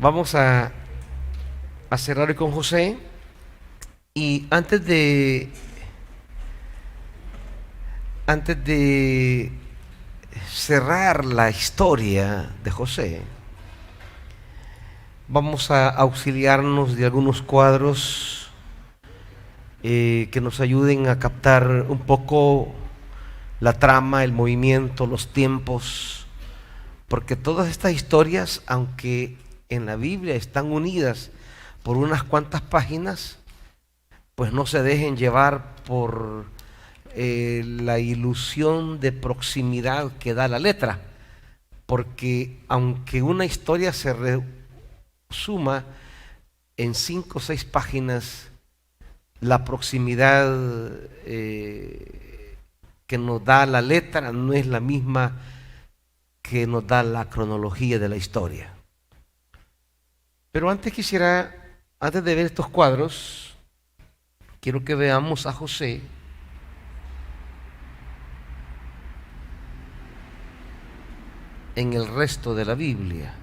Vamos a cerrar hoy con José. Y antes de cerrar la historia de José, vamos a auxiliarnos de algunos cuadros que nos ayuden a captar un poco la trama, el movimiento, los tiempos, porque todas estas historias, aunque en la Biblia están unidas por unas cuantas páginas, pues no se dejen llevar por la ilusión de proximidad que da la letra, porque aunque una historia se resuma en 5 o 6 páginas, la proximidad que nos da la letra no es la misma que nos da la cronología de la historia. Pero antes de ver estos cuadros, quiero que veamos a José en el resto de la Biblia.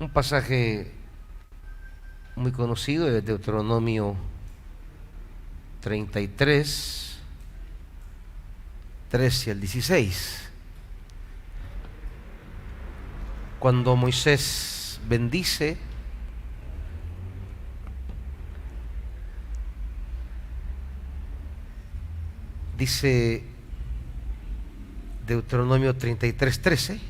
Un pasaje muy conocido es Deuteronomio 33, 13 al 16. Cuando Moisés bendice dice Deuteronomio 33, 13,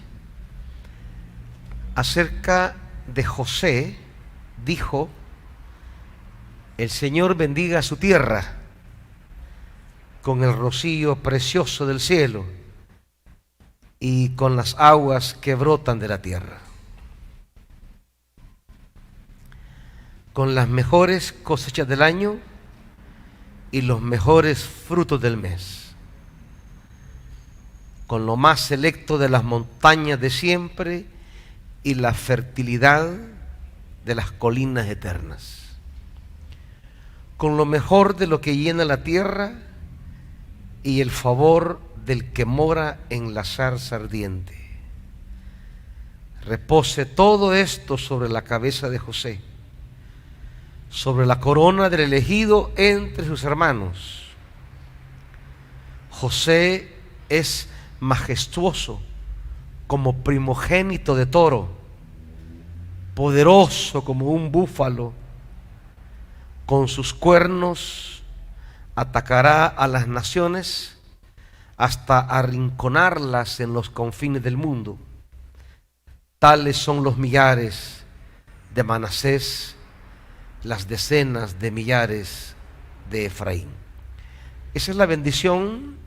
acerca de José, dijo: el Señor bendiga su tierra con el rocío precioso del cielo y con las aguas que brotan de la tierra, con las mejores cosechas del año y los mejores frutos del mes, con lo más selecto de las montañas de siempre y la fertilidad de las colinas eternas, con lo mejor de lo que llena la tierra y el favor del que mora en la zarza ardiente. Repose todo esto sobre la cabeza de José, sobre la corona del elegido entre sus hermanos. José es majestuoso como primogénito de toro, poderoso como un búfalo. Con sus cuernos atacará a las naciones hasta arrinconarlas en los confines del mundo. Tales son los millares de Manasés, las decenas de millares de Efraín. Esa es la bendición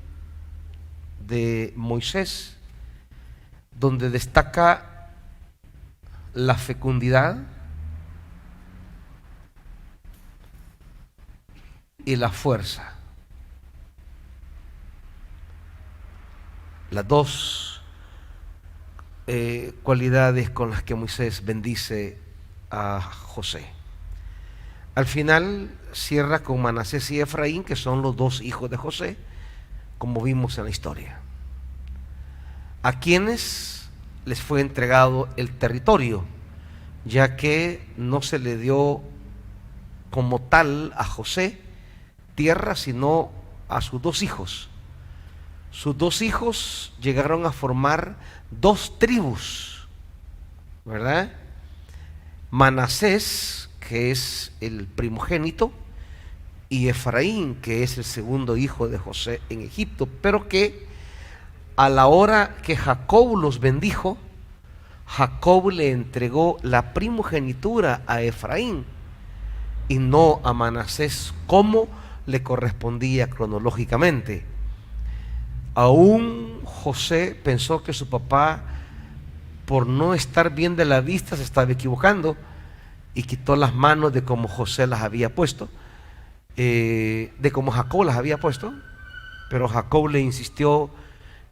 de Moisés, donde destaca la fecundidad y la fuerza. Las dos cualidades con las que Moisés bendice a José. Al final cierra con Manasés y Efraín, que son los dos hijos de José, como vimos en la historia, a quienes les fue entregado el territorio, ya que no se le dio como tal a José tierra, sino a sus dos hijos. Sus dos hijos llegaron a formar 2 tribus, ¿verdad? Manasés, que es el primogénito, y Efraín, que es el segundo hijo de José en Egipto, pero que a la hora que Jacob los bendijo, Jacob le entregó la primogenitura a Efraín y no a Manasés como le correspondía cronológicamente. Aún José pensó que su papá, por no estar bien de la vista, se estaba equivocando y quitó las manos de como José las había puesto, de como Jacob las había puesto, pero Jacob le insistió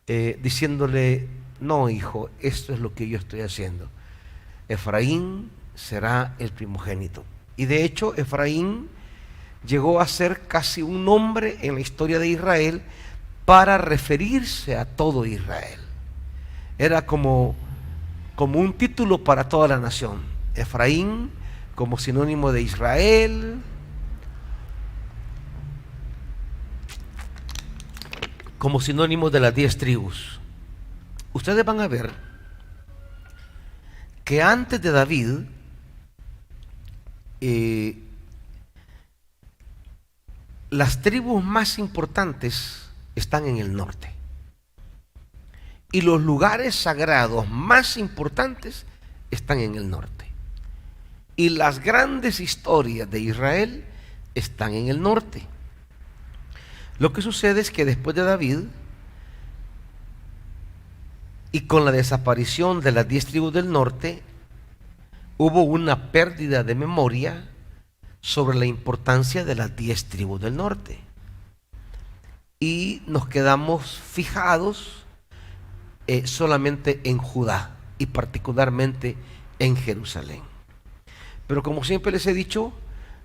diciéndole: no, hijo, esto es lo que yo estoy haciendo. Efraín será el primogénito. Y de hecho, Efraín llegó a ser casi un nombre en la historia de Israel para referirse a todo Israel. Era como un título para toda la nación. Efraín como sinónimo de Israel, como sinónimo de las 10 tribus. Ustedes van a ver que antes de David, las tribus más importantes están en el norte. Y los lugares sagrados más importantes están en el norte. Y las grandes historias de Israel están en el norte. Lo que sucede es que después de David, y con la desaparición de las 10 tribus del norte, hubo una pérdida de memoria sobre la importancia de las 10 tribus del norte. Y nos quedamos fijados solamente en Judá y particularmente en Jerusalén. Pero como siempre les he dicho,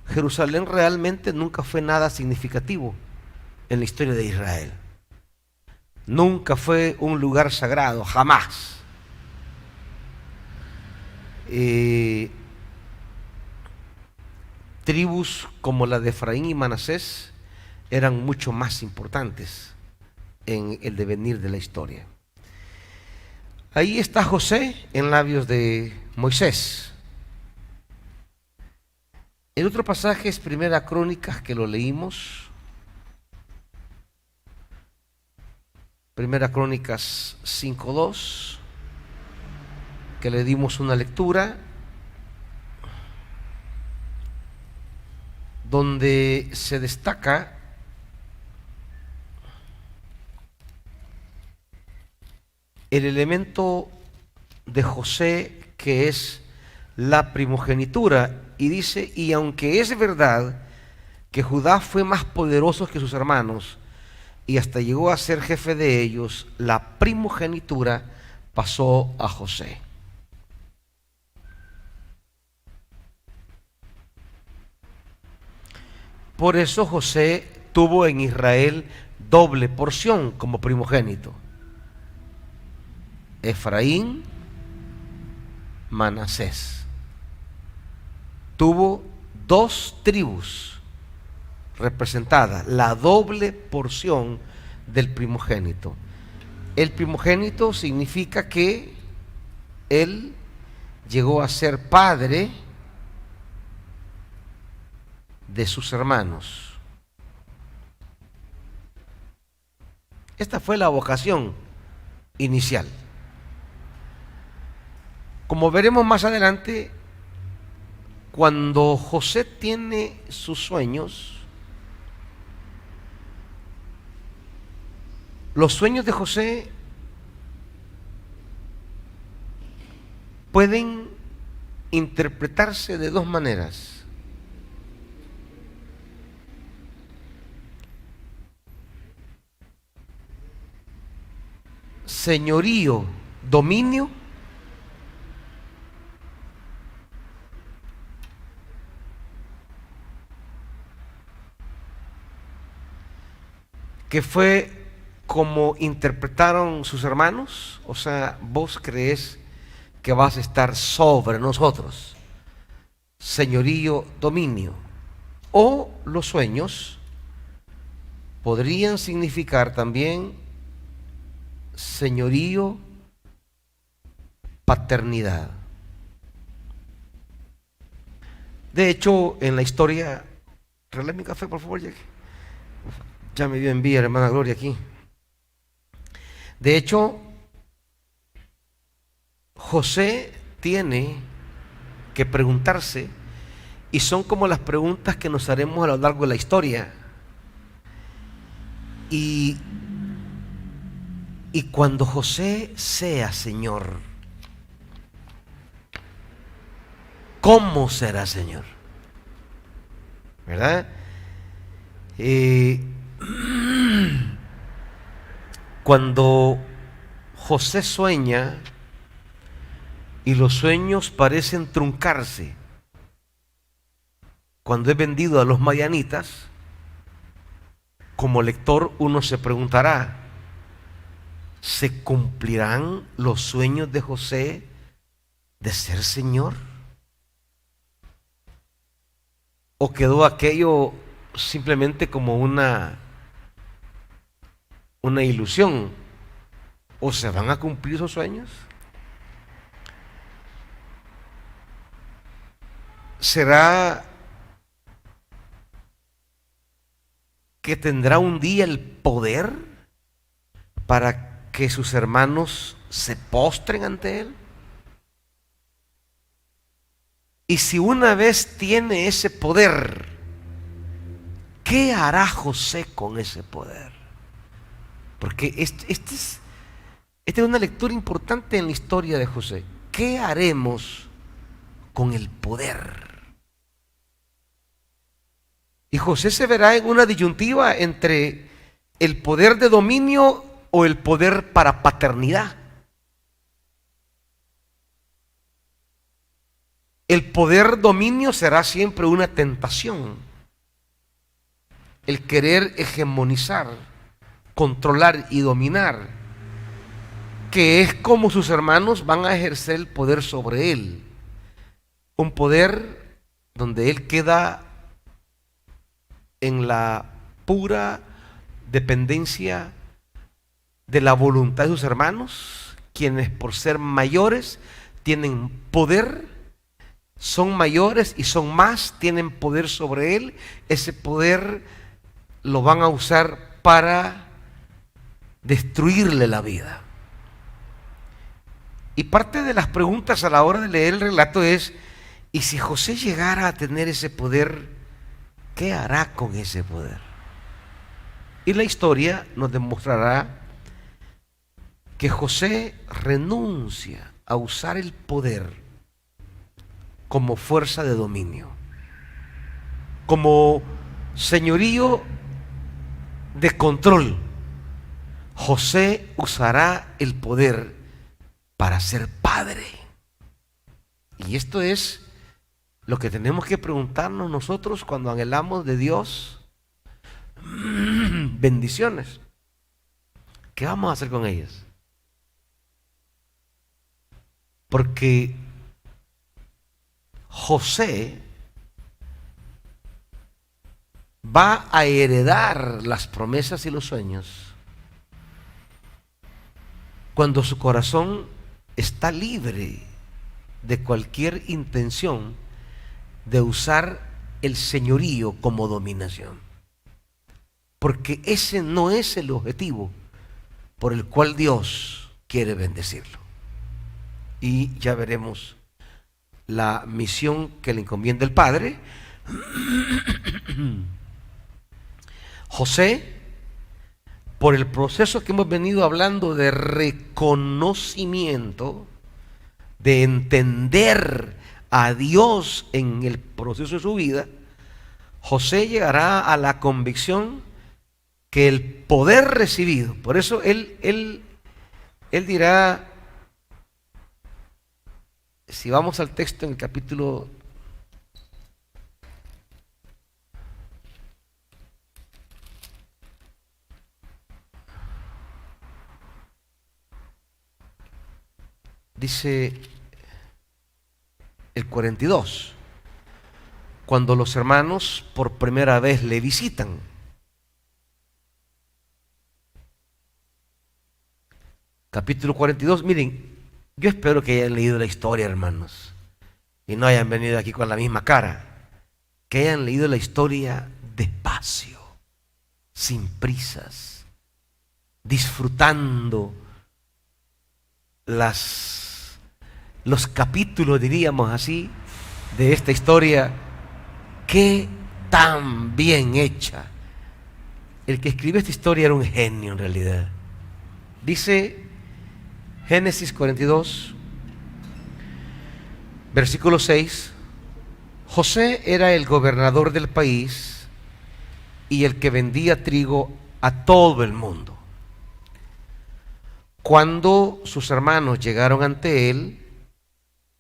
Jerusalén realmente nunca fue nada significativo en la historia de Israel. Nunca fue un lugar sagrado, jamás. Tribus como la de Efraín y Manasés eran mucho más importantes en el devenir de la historia. Ahí está José en labios de Moisés. El otro pasaje es Primera Crónicas, que lo leímos. Primera Crónicas 5:2, que le dimos una lectura, donde se destaca el elemento de José, que es la primogenitura, y dice: y aunque es verdad que Judá fue más poderoso que sus hermanos y hasta llegó a ser jefe de ellos, la primogenitura pasó a José. Por eso José tuvo en Israel doble porción como primogénito: Efraín, Manasés. Tuvo 2 tribus representadas, la doble porción del primogénito. El primogénito significa que él llegó a ser padre de sus hermanos. Esta fue la vocación inicial. Como veremos más adelante, cuando José tiene sus sueños, los sueños de José pueden interpretarse de 2 maneras. Señorío, dominio, que fue como interpretaron sus hermanos. O sea, vos crees que vas a estar sobre nosotros. Señorío, dominio. O los sueños podrían significar también señorío, paternidad. De hecho, en la historia, regálame mi café, por favor, ya me dio envidia, hermana Gloria, aquí. De hecho, José tiene que preguntarse, y son como las preguntas que nos haremos a lo largo de la historia. Y cuando José sea Señor, ¿cómo será Señor? ¿Verdad? Cuando José sueña y los sueños parecen truncarse. Cuando es vendido a los madianitas, como lector uno se preguntará, ¿se cumplirán los sueños de José de ser Señor? ¿O quedó aquello simplemente como una ilusión? ¿O se van a cumplir esos sueños? ¿Será que tendrá un día el poder para que sus hermanos se postren ante él? Y si una vez tiene ese poder, ¿qué hará José con ese poder? Porque esta es una lectura importante en la historia de José. ¿Qué haremos con el poder? Y José se verá en una disyuntiva entre el poder de dominio o el poder para paternidad. El poder dominio será siempre una tentación. El querer hegemonizar, controlar y dominar, que es como sus hermanos van a ejercer el poder sobre él. Un poder donde él queda en la pura dependencia de la voluntad de sus hermanos, quienes por ser mayores tienen poder, son mayores y son más, tienen poder sobre él. Ese poder lo van a usar para destruirle la vida. Y parte de las preguntas a la hora de leer el relato es, ¿y si José llegara a tener ese poder, qué hará con ese poder? Y la historia nos demostrará que José renuncia a usar el poder como fuerza de dominio, como señorío de control. José usará el poder para ser padre. Y esto es lo que tenemos que preguntarnos nosotros cuando anhelamos de Dios bendiciones. ¿Qué vamos a hacer con ellas? Porque José va a heredar las promesas y los sueños cuando su corazón está libre de cualquier intención de usar el señorío como dominación. Porque ese no es el objetivo por el cual Dios quiere bendecirlo. Y ya veremos la misión que le encomienda el Padre. José, por el proceso que hemos venido hablando de reconocimiento, de entender a Dios en el proceso de su vida, José llegará a la convicción que el poder recibido, por eso él dirá, si vamos al texto en el capítulo 42, cuando los hermanos por primera vez le visitan. Capítulo 42, miren, yo espero que hayan leído la historia, hermanos, y no hayan venido aquí con la misma cara, que hayan leído la historia despacio, sin prisas, disfrutando los capítulos, diríamos así, de esta historia, que tan bien hecha. El que escribió esta historia era un genio en realidad. Dice Génesis 42, versículo 6, José era el gobernador del país y el que vendía trigo a todo el mundo. Cuando sus hermanos llegaron ante él,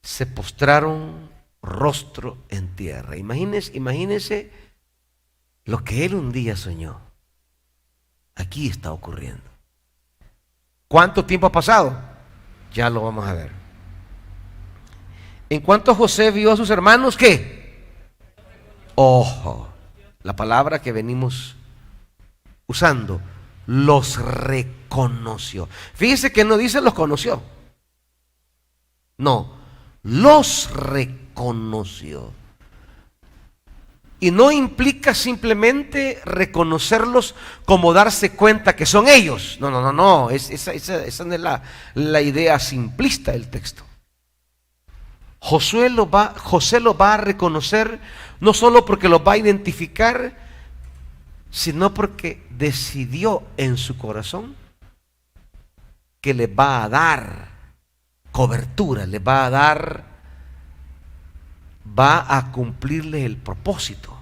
se postraron rostro en tierra. Imagínese lo que él un día soñó. Aquí está ocurriendo. ¿Cuánto tiempo ha pasado? Ya lo vamos a ver. En cuanto José vio a sus hermanos, ¿qué? Ojo, la palabra que venimos usando, los reconoció. Fíjese que no dice los conoció. No, los reconoció. Y no implica simplemente reconocerlos como darse cuenta que son ellos. No. Esa no es la idea simplista del texto. José lo va a reconocer no solo porque lo va a identificar, sino porque decidió en su corazón que le va a dar cobertura, va a cumplirle el propósito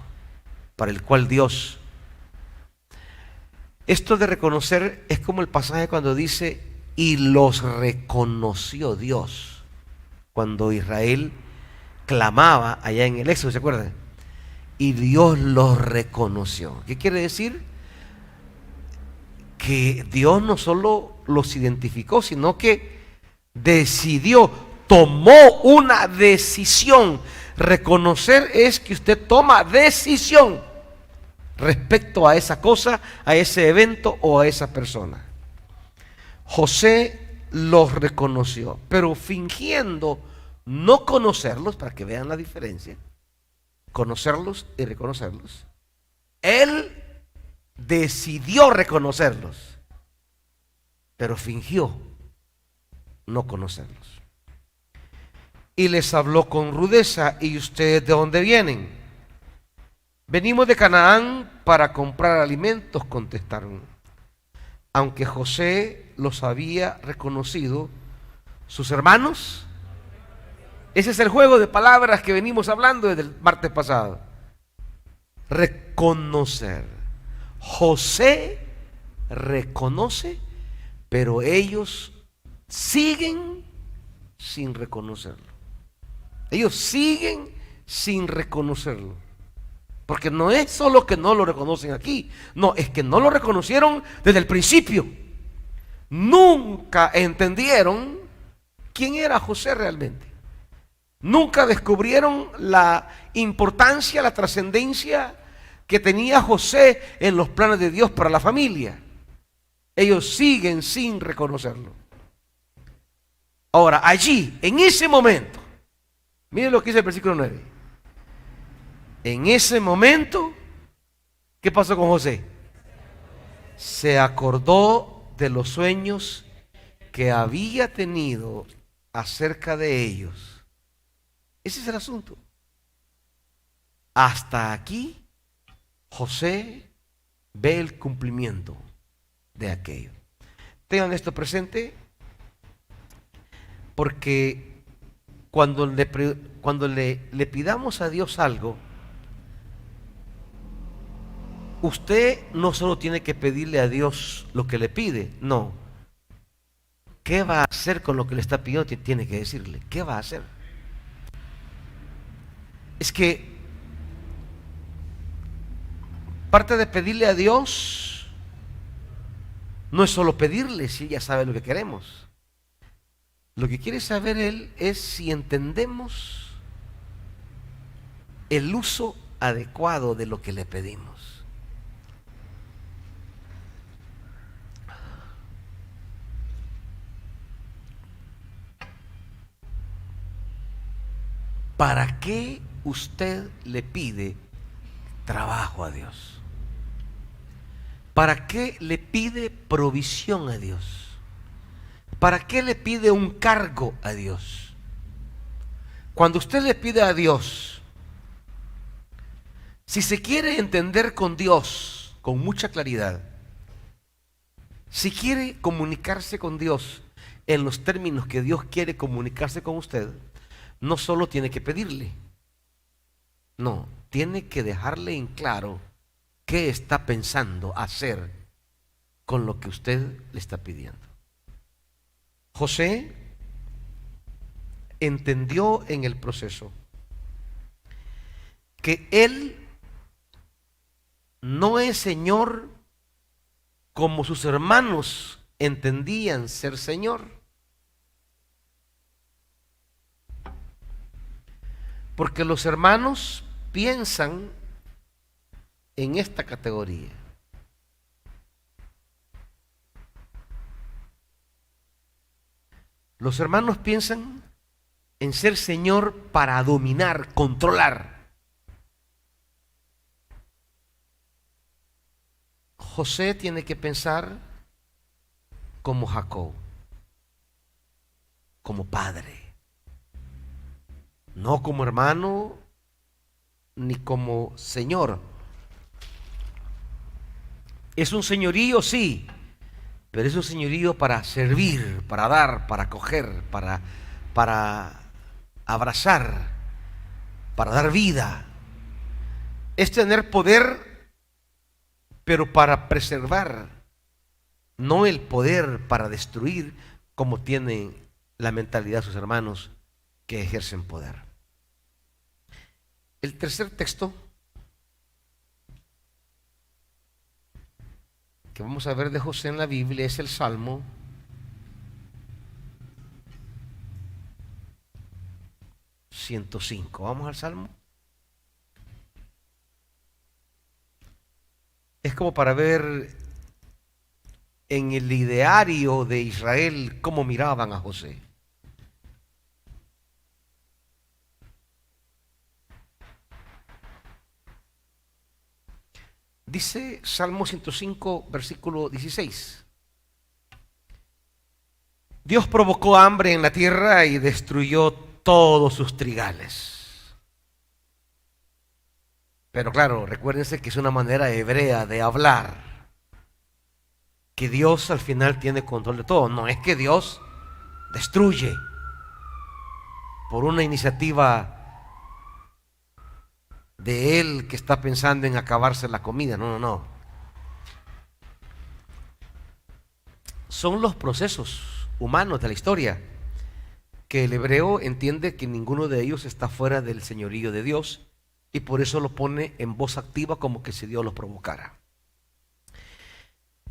para el cual Dios. Esto de reconocer es como el pasaje cuando dice, y los reconoció Dios, cuando Israel clamaba allá en el Éxodo, ¿se acuerdan? Y Dios los reconoció. ¿Qué quiere decir? Que Dios no solo los identificó, sino que decidió, tomó una decisión. Reconocer es que usted toma decisión respecto a esa cosa, a ese evento o a esa persona. José los reconoció, pero fingiendo no conocerlos, para que vean la diferencia, conocerlos y reconocerlos, él decidió reconocerlos, pero fingió no conocerlos. Y les habló con rudeza. ¿Y ustedes de dónde vienen? Venimos de Canaán para comprar alimentos, contestaron. Aunque José los había reconocido, sus hermanos. Ese es el juego de palabras que venimos hablando desde el martes pasado. Reconocer. José reconoce, pero ellos siguen sin reconocerlo. Ellos siguen sin reconocerlo. Porque no es solo que no lo reconocen aquí, no, es que no lo reconocieron desde el principio. Nunca entendieron quién era José realmente. Nunca descubrieron la importancia, la trascendencia que tenía José en los planes de Dios para la familia. Ellos siguen sin reconocerlo. Ahora, allí, en ese momento, miren lo que dice el versículo 9. En ese momento, ¿qué pasó con José? Se acordó de los sueños que había tenido acerca de ellos. Ese es el asunto. Hasta aquí, José ve el cumplimiento de aquello. Tengan esto presente, porque cuando le pidamos a Dios algo, usted no solo tiene que pedirle a Dios lo que le pide, no. ¿Qué va a hacer con lo que le está pidiendo? Tiene que decirle, ¿qué va a hacer? Es que parte de pedirle a Dios no es solo pedirle, si ya sabe lo que queremos. Lo que quiere saber Él es si entendemos el uso adecuado de lo que le pedimos. ¿Para qué usted le pide trabajo a Dios? ¿Para qué le pide provisión a Dios? ¿Para qué le pide un cargo a Dios? Cuando usted le pide a Dios, si se quiere entender con Dios con mucha claridad, si quiere comunicarse con Dios en los términos que Dios quiere comunicarse con usted, no solo tiene que pedirle, no, tiene que dejarle en claro qué está pensando hacer con lo que usted le está pidiendo. José entendió en el proceso que Él no es Señor como sus hermanos entendían ser Señor. Porque los hermanos piensan en esta categoría. Los hermanos piensan en ser Señor para dominar, controlar. José tiene que pensar como Jacob, como padre, no como hermano ni como señor. Es un señorío, sí, pero es un señorío para servir, para dar, para acoger, para abrazar, para dar vida. Es tener poder, pero para preservar, no el poder para destruir, como tienen la mentalidad de sus hermanos que ejercen poder. El tercer texto que vamos a ver de José en la Biblia es el Salmo 105. Vamos al Salmo. Es como para ver en el ideario de Israel cómo miraban a José. Dice Salmo 105, versículo 16. Dios provocó hambre en la tierra y destruyó todos sus trigales. Pero claro, recuérdense que es una manera hebrea de hablar, que Dios al final tiene control de todo. No es que Dios destruye por una iniciativa de Él que está pensando en acabarse la comida. No, no, no. Son los procesos humanos de la historia que el hebreo entiende que ninguno de ellos está fuera del señorío de Dios, y por eso lo pone en voz activa como que si Dios los provocara.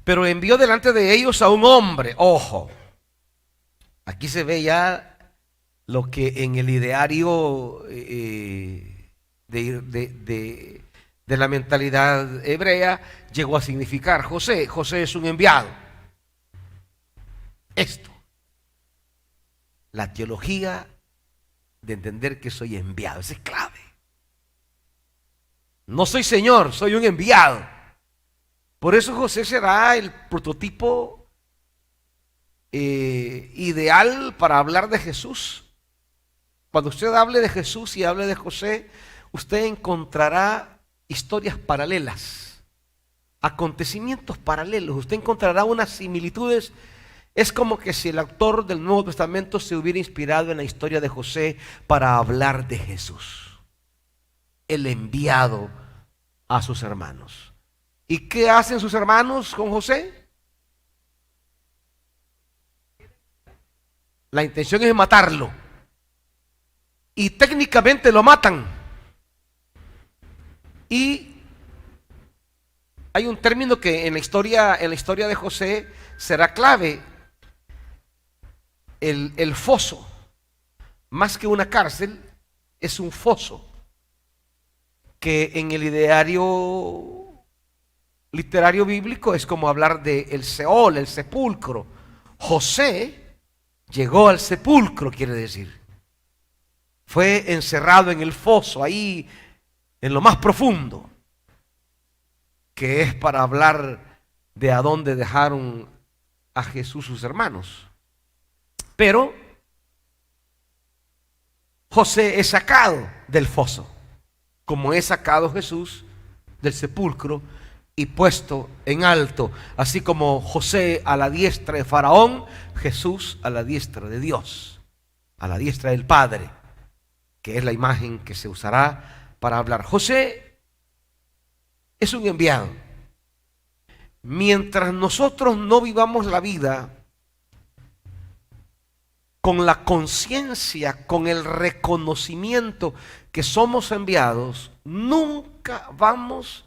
Pero envió delante de ellos a un hombre. Ojo, aquí se ve ya lo que en el ideario de la mentalidad hebrea llegó a significar José. José es un enviado. Esto, la teología de entender que soy enviado, esa es clave. No soy Señor, soy un enviado. Por eso José será el prototipo ideal para hablar de Jesús. Cuando usted hable de Jesús y hable de José, usted encontrará historias paralelas, acontecimientos paralelos. Usted encontrará unas similitudes. Es como que si el autor del Nuevo Testamento se hubiera inspirado en la historia de José para hablar de Jesús, el enviado a sus hermanos. ¿Y qué hacen sus hermanos con José? La intención es matarlo. Y técnicamente lo matan. Y hay un término que en la historia de José será clave. El foso, más que una cárcel, es un foso, que en el ideario literario bíblico es como hablar de el Seol, el sepulcro. José llegó al sepulcro, quiere decir. Fue encerrado en el foso, ahí en lo más profundo, que es para hablar de a dónde dejaron a Jesús sus hermanos. Pero José es sacado del foso, como es sacado Jesús del sepulcro y puesto en alto, así como José a la diestra de Faraón, Jesús a la diestra de Dios, a la diestra del Padre, que es la imagen que se usará para hablar. José es un enviado. Mientras nosotros no vivamos la vida con la conciencia, con el reconocimiento que somos enviados, nunca vamos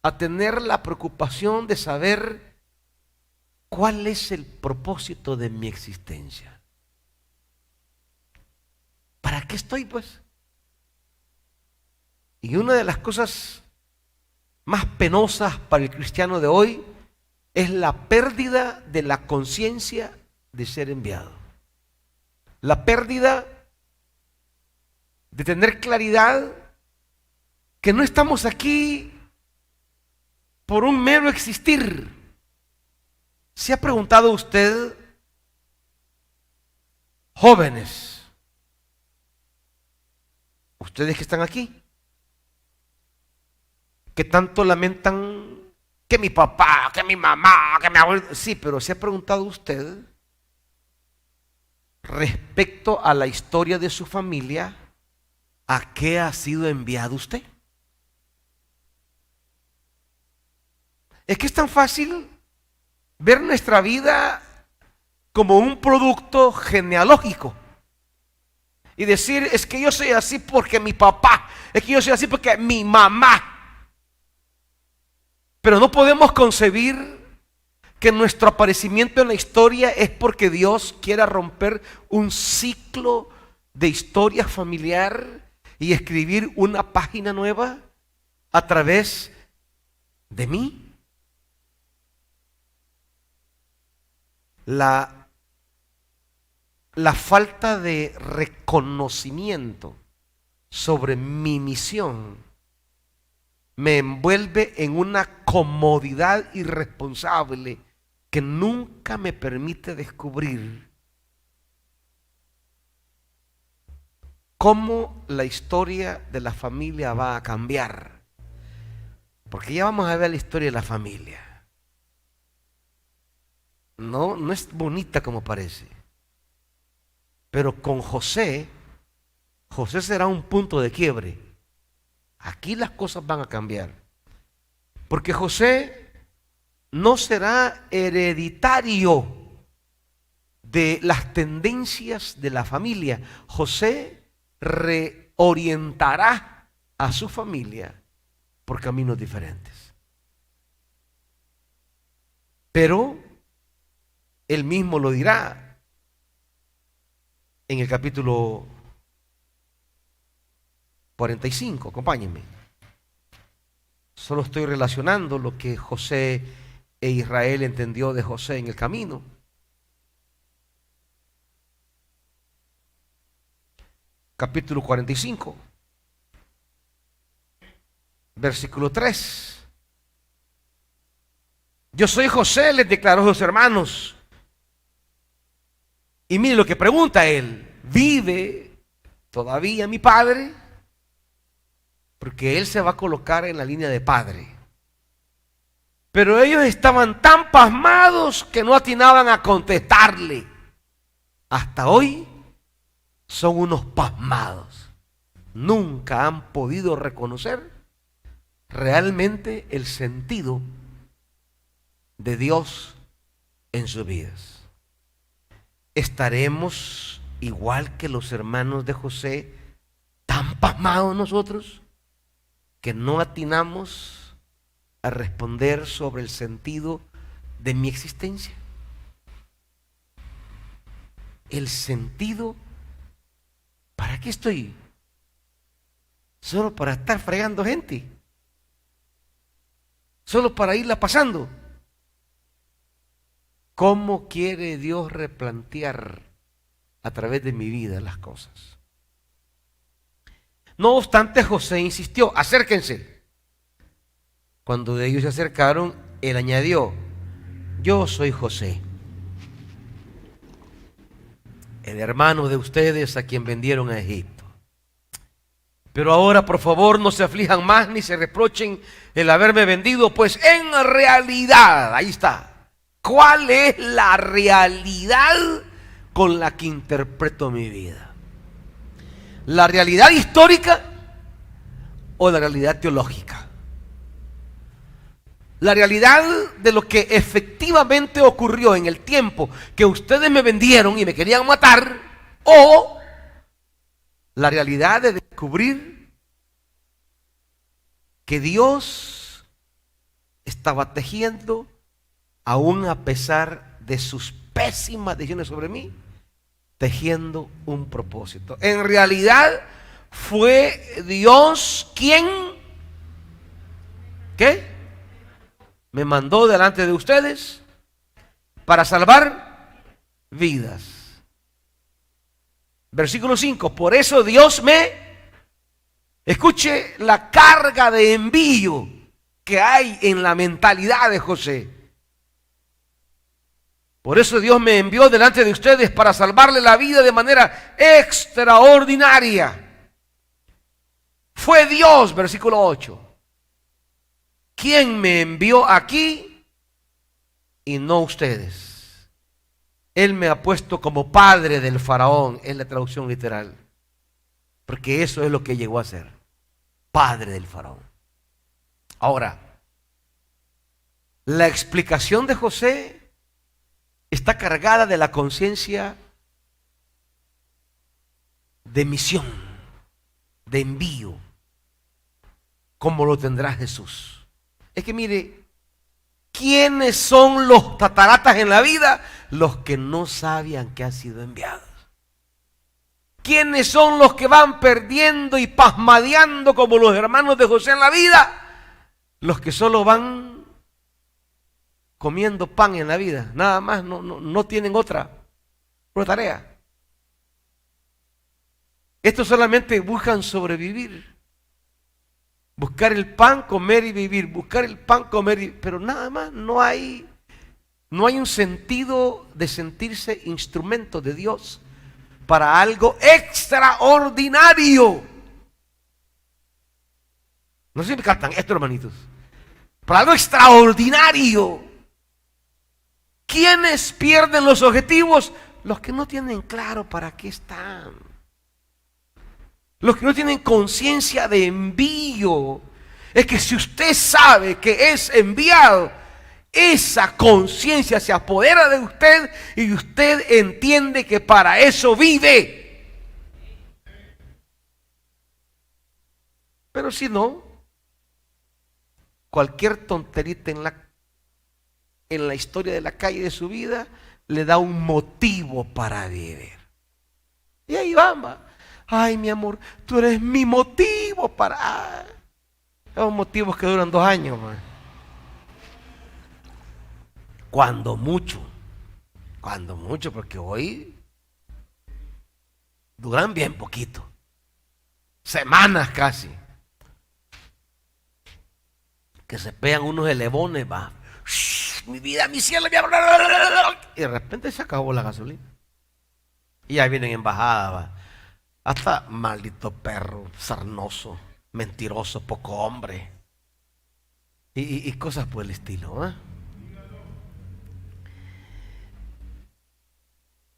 a tener la preocupación de saber cuál es el propósito de mi existencia. ¿Para qué estoy, pues? Y una de las cosas más penosas para el cristiano de hoy es la pérdida de la conciencia de ser enviado. La pérdida de tener claridad que no estamos aquí por un mero existir. ¿Se ha preguntado usted, jóvenes, ustedes que están aquí, que tanto lamentan que mi papá, que mi mamá, que mi abuelo? Sí, pero ¿se ha preguntado usted respecto a la historia de su familia, a qué ha sido enviado usted? Es que es tan fácil ver nuestra vida como un producto genealógico y decir, es que yo soy así porque mi papá, es que yo soy así porque mi mamá. Pero no podemos concebir que nuestro aparecimiento en la historia es porque Dios quiera romper un ciclo de historia familiar y escribir una página nueva a través de mí. La falta de reconocimiento sobre mi misión me envuelve en una comodidad irresponsable que nunca me permite descubrir cómo la historia de la familia va a cambiar. Porque ya vamos a ver la historia de la familia. No es bonita como parece. Pero con José será un punto de quiebre. Aquí las cosas van a cambiar. Porque José no será hereditario de las tendencias de la familia. José reorientará a su familia por caminos diferentes. Pero él mismo lo dirá en el capítulo 45, acompáñenme. Solo estoy relacionando lo que José e Israel entendió de José en el camino. Capítulo 45, versículo 3. Yo soy José, les declaró a sus hermanos. Y mire lo que pregunta él: ¿vive todavía mi padre? Porque él se va a colocar en la línea de padre. Pero ellos estaban tan pasmados que no atinaban a contestarle. Hasta hoy son unos pasmados. Nunca han podido reconocer realmente el sentido de Dios en sus vidas. ¿Estaremos igual que los hermanos de José, tan pasmados nosotros, que no atinamos a responder sobre el sentido de mi existencia? El sentido, ¿para qué estoy? ¿Solo para estar fregando gente? ¿Solo para irla pasando? ¿Cómo quiere Dios replantear a través de mi vida las cosas? No obstante, José insistió: acérquense. Cuando ellos se acercaron, él añadió: yo soy José, el hermano de ustedes a quien vendieron a Egipto. Pero ahora, por favor, no se aflijan más ni se reprochen el haberme vendido, pues en realidad, ahí está, ¿cuál es la realidad con la que interpreto mi vida? ¿La realidad histórica o la realidad teológica? La realidad de lo que efectivamente ocurrió en el tiempo que ustedes me vendieron y me querían matar, o la realidad de descubrir que Dios estaba tejiendo, aún a pesar de sus pésimas decisiones sobre mí, tejiendo un propósito. En realidad fue Dios quien, ¿qué? Me mandó delante de ustedes para salvar vidas. Versículo 5, por eso Dios escuche la carga de envío que hay en la mentalidad de José. Por eso Dios me envió delante de ustedes para salvarle la vida de manera extraordinaria. Fue Dios, versículo 8, quien me envió aquí y no ustedes. Él me ha puesto como padre del faraón, es la traducción literal, porque eso es lo que llegó a ser, padre del faraón. Ahora, la explicación de José está cargada de la conciencia de misión, de envío, como lo tendrá Jesús. Es que mire, ¿quiénes son los tataratas en la vida? Los que no sabían que han sido enviados. ¿Quiénes son los que van perdiendo y pasmadeando como los hermanos de José en la vida? Los que solo van comiendo pan en la vida, nada más, no tienen otra tarea. Estos solamente buscan sobrevivir, buscar el pan, comer y vivir, buscar el pan, comer y pero nada más, no hay un sentido de sentirse instrumento de Dios para algo extraordinario. No sé si me captan esto, hermanitos. Para algo extraordinario. ¿Quiénes pierden los objetivos? Los que no tienen claro para qué están. Los que no tienen conciencia de envío. Es que si usted sabe que es enviado, esa conciencia se apodera de usted y usted entiende que para eso vive. Pero si no, cualquier tonterita en la historia de la calle de su vida le da un motivo para vivir. Y ahí vamos. Ay, mi amor, tú eres mi motivo para... Son motivos que duran 2 años, man. Cuando mucho, porque hoy duran bien poquito. Semanas casi. Que se pegan unos elevones, va. Mi vida, mi cielo, y de repente se acabó la gasolina. Y ahí vienen embajadas, va. Hasta maldito perro, sarnoso, mentiroso, poco hombre. Y cosas por el estilo, ¿eh?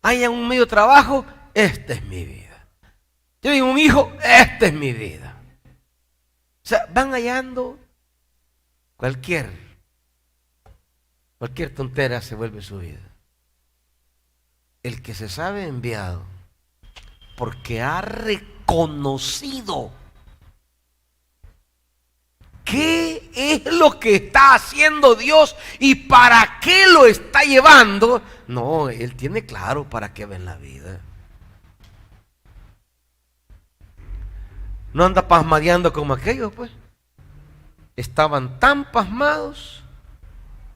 Hay un medio trabajo, esta es mi vida. Tienen un hijo, esta es mi vida. O sea, van hallando cualquier tontera se vuelve su vida. El que se sabe enviado porque ha reconocido qué es lo que está haciendo Dios y para qué lo está llevando. No, él tiene claro para qué va en la vida. No anda pasmadeando como aquellos, pues. Estaban tan pasmados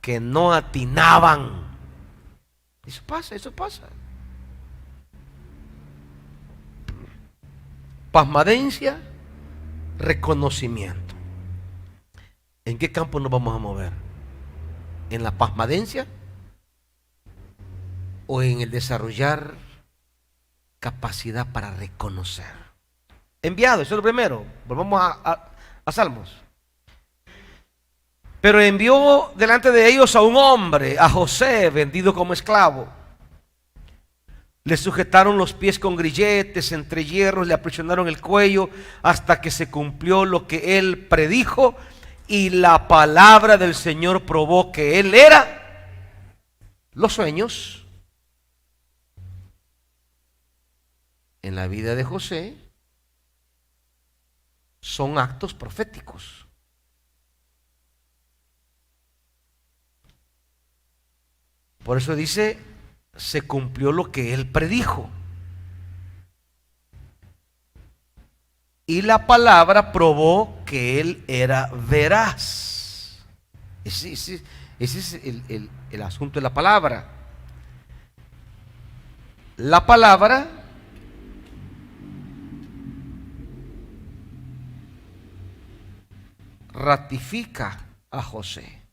que no atinaban. Eso pasa. Pasmadencia, reconocimiento. ¿En qué campo nos vamos a mover? ¿En la pasmadencia? ¿O en el desarrollar capacidad para reconocer? Enviado, eso es lo primero. Volvamos a Salmos. Pero envió delante de ellos a un hombre, a José, vendido como esclavo. Le sujetaron los pies con grilletes, entre hierros, le aprisionaron el cuello hasta que se cumplió lo que él predijo y la palabra del Señor probó que él era los sueños. en la vida de José son actos proféticos. Por eso dice, se cumplió lo que él predijo. Y la palabra probó que él era veraz. Ese es el asunto de la palabra. La palabra ratifica a José.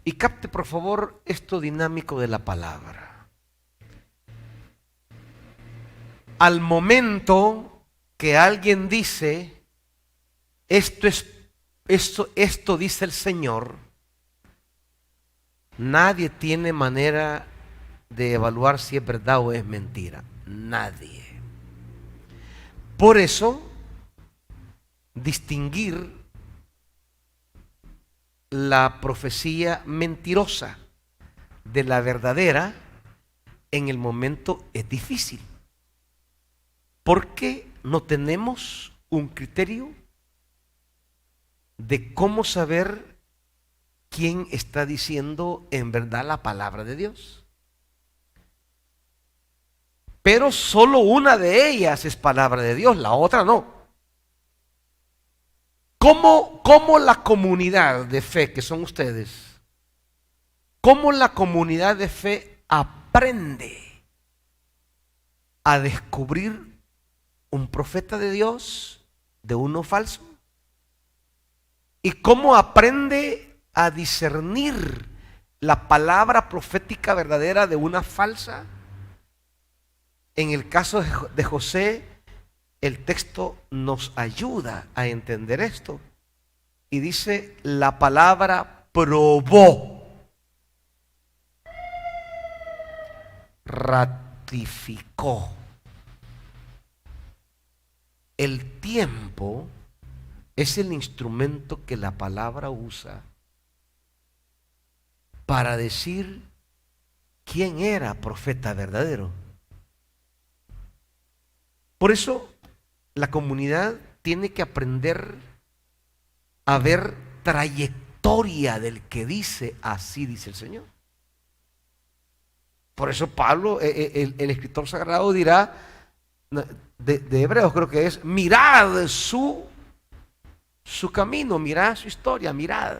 Y capte por favor esto dinámico de la palabra. Al momento que alguien dice, esto dice el Señor, nadie tiene manera de evaluar si es verdad o es mentira. Nadie. Por eso, distinguir la profecía mentirosa de la verdadera en el momento es difícil, porque no tenemos un criterio de cómo saber quién está diciendo en verdad la palabra de Dios. Pero solo una de ellas es palabra de Dios, la otra no. ¿Cómo la comunidad de fe que son ustedes, cómo la comunidad de fe aprende a descubrir un profeta de Dios de uno falso? ¿Y cómo aprende a discernir la palabra profética verdadera de una falsa? En el caso de José, el texto nos ayuda a entender esto. Y dice, la palabra probó, ratificó. El tiempo es el instrumento que la palabra usa para decir quién era profeta verdadero. Por eso la comunidad tiene que aprender a ver trayectoria del que dice, así dice el Señor. Por eso Pablo, el escritor sagrado, dirá, de Hebreos creo que es, mirad su camino, mirad su historia, mirad.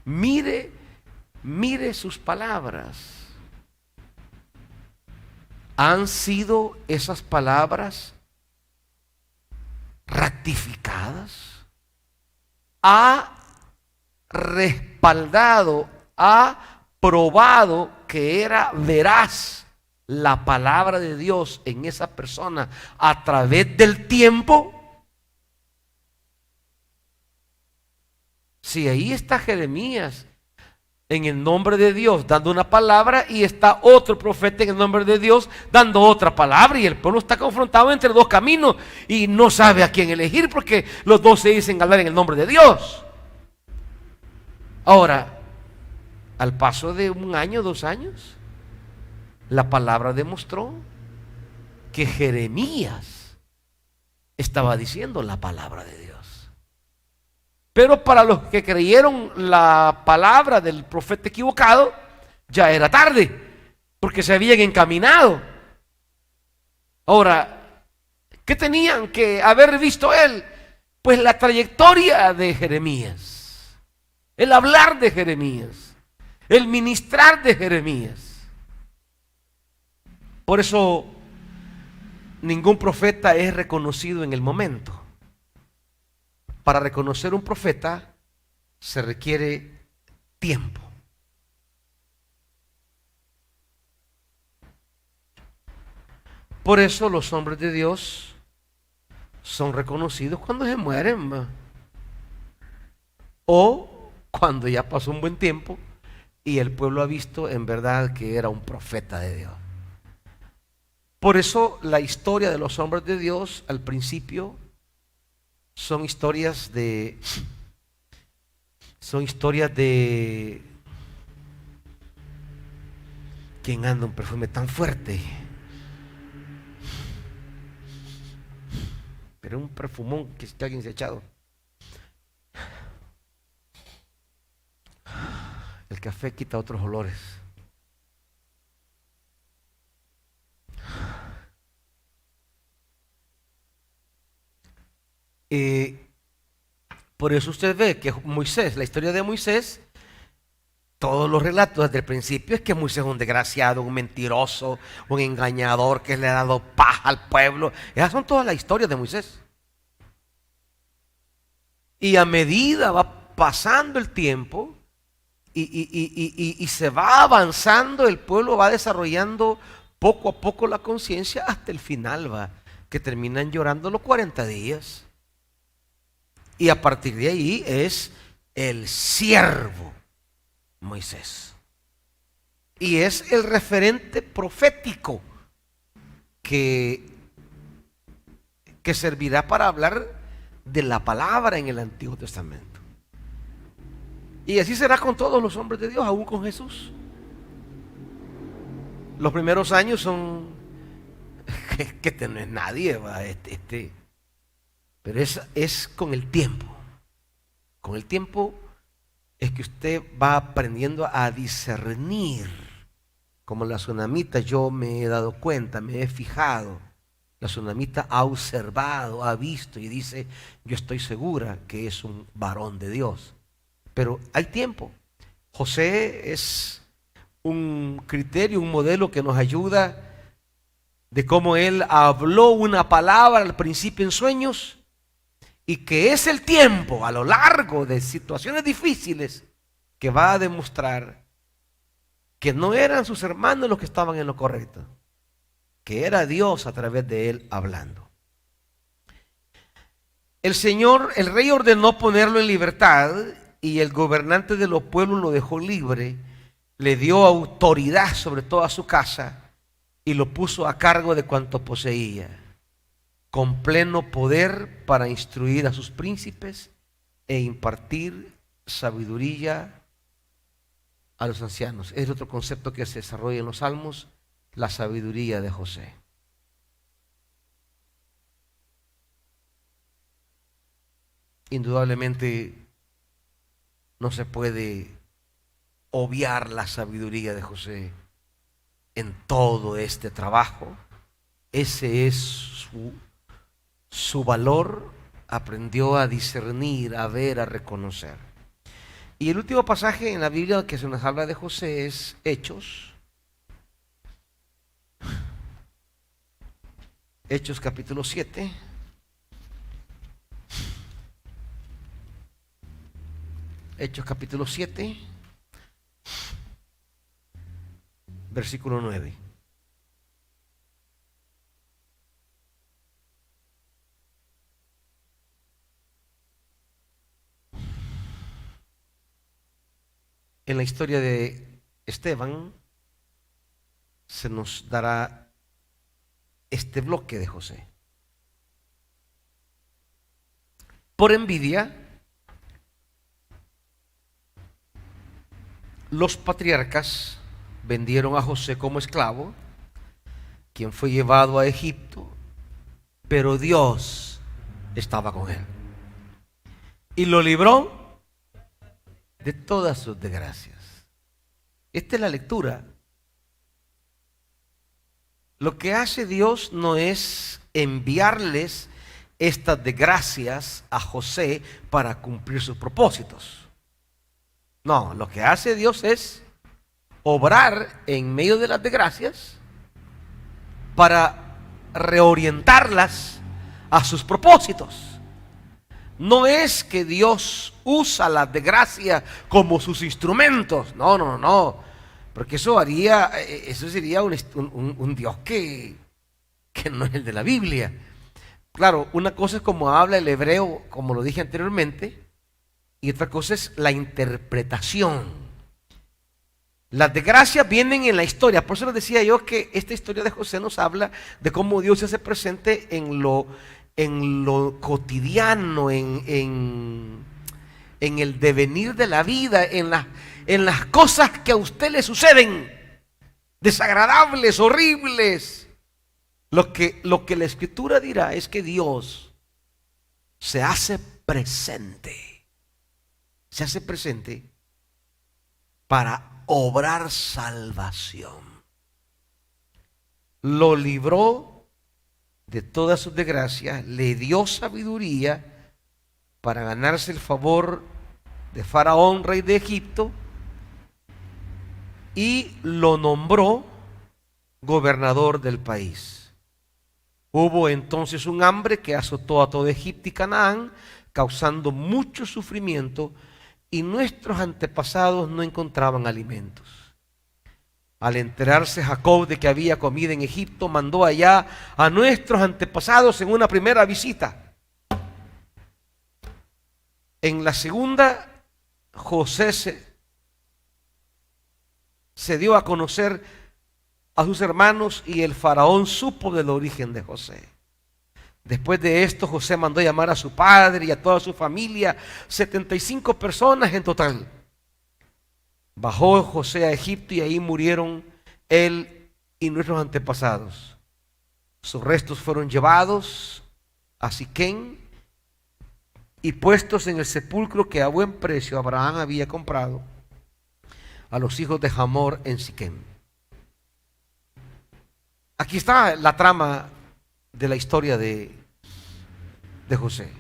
Mire sus palabras. ¿Han sido esas palabras ratificadas? ¿Ha respaldado, ha probado que era veraz la palabra de Dios en esa persona a través del tiempo? Si ahí está Jeremías en el nombre de Dios dando una palabra, y está otro profeta en el nombre de Dios dando otra palabra, y el pueblo está confrontado entre dos caminos y no sabe a quién elegir, porque los dos se dicen hablar en el nombre de Dios. Ahora, al paso de 1 año, 2 años, la palabra demostró que Jeremías estaba diciendo la palabra de Dios. Pero para los que creyeron la palabra del profeta equivocado, ya era tarde, porque se habían encaminado. Ahora, ¿qué tenían que haber visto él? Pues la trayectoria de Jeremías, el hablar de Jeremías, el ministrar de Jeremías. Por eso ningún profeta es reconocido en el momento. Para reconocer un profeta se requiere tiempo. Por eso los hombres de Dios son reconocidos cuando se mueren, o cuando ya pasó un buen tiempo y el pueblo ha visto en verdad que era un profeta de Dios. Por eso la historia de los hombres de Dios al principio son historias de Son historias de quien anda un perfume tan fuerte, pero un perfumón que si alguien se ha echado. El café quita otros olores. Por eso usted ve que Moisés, la historia de Moisés, todos los relatos desde el principio es que Moisés es un desgraciado, un mentiroso, un engañador que le ha dado paz al pueblo. Esas son todas las historias de Moisés. Y a medida va pasando el tiempo y se va avanzando, el pueblo va desarrollando poco a poco la conciencia hasta el final, va, que terminan llorando los 40 días. Y a partir de ahí es el siervo Moisés. Y es el referente profético que servirá para hablar de la palabra en el Antiguo Testamento. Y así será con todos los hombres de Dios, aún con Jesús. Los primeros años son que no es nadie, ¿va? Pero es con el tiempo. Con el tiempo es que usted va aprendiendo a discernir. Como la tsunamita, yo me he dado cuenta, me he fijado. La tsunamita ha observado, ha visto y dice, yo estoy segura que es un varón de Dios. Pero hay tiempo. José es un criterio, un modelo que nos ayuda de cómo él habló una palabra al principio en sueños y que es el tiempo a lo largo de situaciones difíciles que va a demostrar que no eran sus hermanos los que estaban en lo correcto, que era Dios a través de él hablando. El rey ordenó ponerlo en libertad y el gobernante de los pueblos lo dejó libre, le dio autoridad sobre toda su casa y lo puso a cargo de cuanto poseía, con pleno poder para instruir a sus príncipes e impartir sabiduría a los ancianos. Es otro concepto que se desarrolla en los Salmos, la sabiduría de José. Indudablemente no se puede obviar la sabiduría de José en todo este trabajo. Ese es su valor. Aprendió a discernir, a ver, a reconocer. Y el último pasaje en la Biblia que se nos habla de José es Hechos. Hechos capítulo 7. Hechos capítulo 7, versículo 9. En la historia de Esteban se nos dará este bloque de José. Por envidia, los patriarcas vendieron a José como esclavo, quien fue llevado a Egipto, pero Dios estaba con él y lo libró de todas sus desgracias. Esta es la lectura. Lo que hace Dios no es enviarles estas desgracias a José para cumplir sus propósitos. No, lo que hace Dios es obrar en medio de las desgracias para reorientarlas a sus propósitos. No es que Dios usa las desgracias como sus instrumentos. No. Porque eso sería un Dios que no es el de la Biblia. Claro, una cosa es como habla el hebreo, como lo dije anteriormente, y otra cosa es la interpretación. Las desgracias vienen en la historia. Por eso les decía yo que esta historia de José nos habla de cómo Dios se hace presente en lo cotidiano, en en el devenir de la vida, en las cosas que a usted le suceden, desagradables, horribles. Lo que la Escritura dirá es que Dios se hace presente para obrar salvación. Lo libró de todas sus desgracias, le dio sabiduría para ganarse el favor de Faraón, rey de Egipto, y lo nombró gobernador del país. Hubo entonces un hambre que azotó a todo Egipto y Canaán, causando mucho sufrimiento, y nuestros antepasados no encontraban alimentos. Al enterarse Jacob de que había comida en Egipto, mandó allá a nuestros antepasados en una primera visita. En la segunda, José se dio a conocer a sus hermanos y el faraón supo del origen de José. Después de esto, José mandó llamar a su padre y a toda su familia, 75 personas en total. Bajó José a Egipto y ahí murieron él y nuestros antepasados. Sus restos fueron llevados a Siquem y puestos en el sepulcro que a buen precio Abraham había comprado a los hijos de Hamor en Siquem. Aquí está la trama de la historia de José,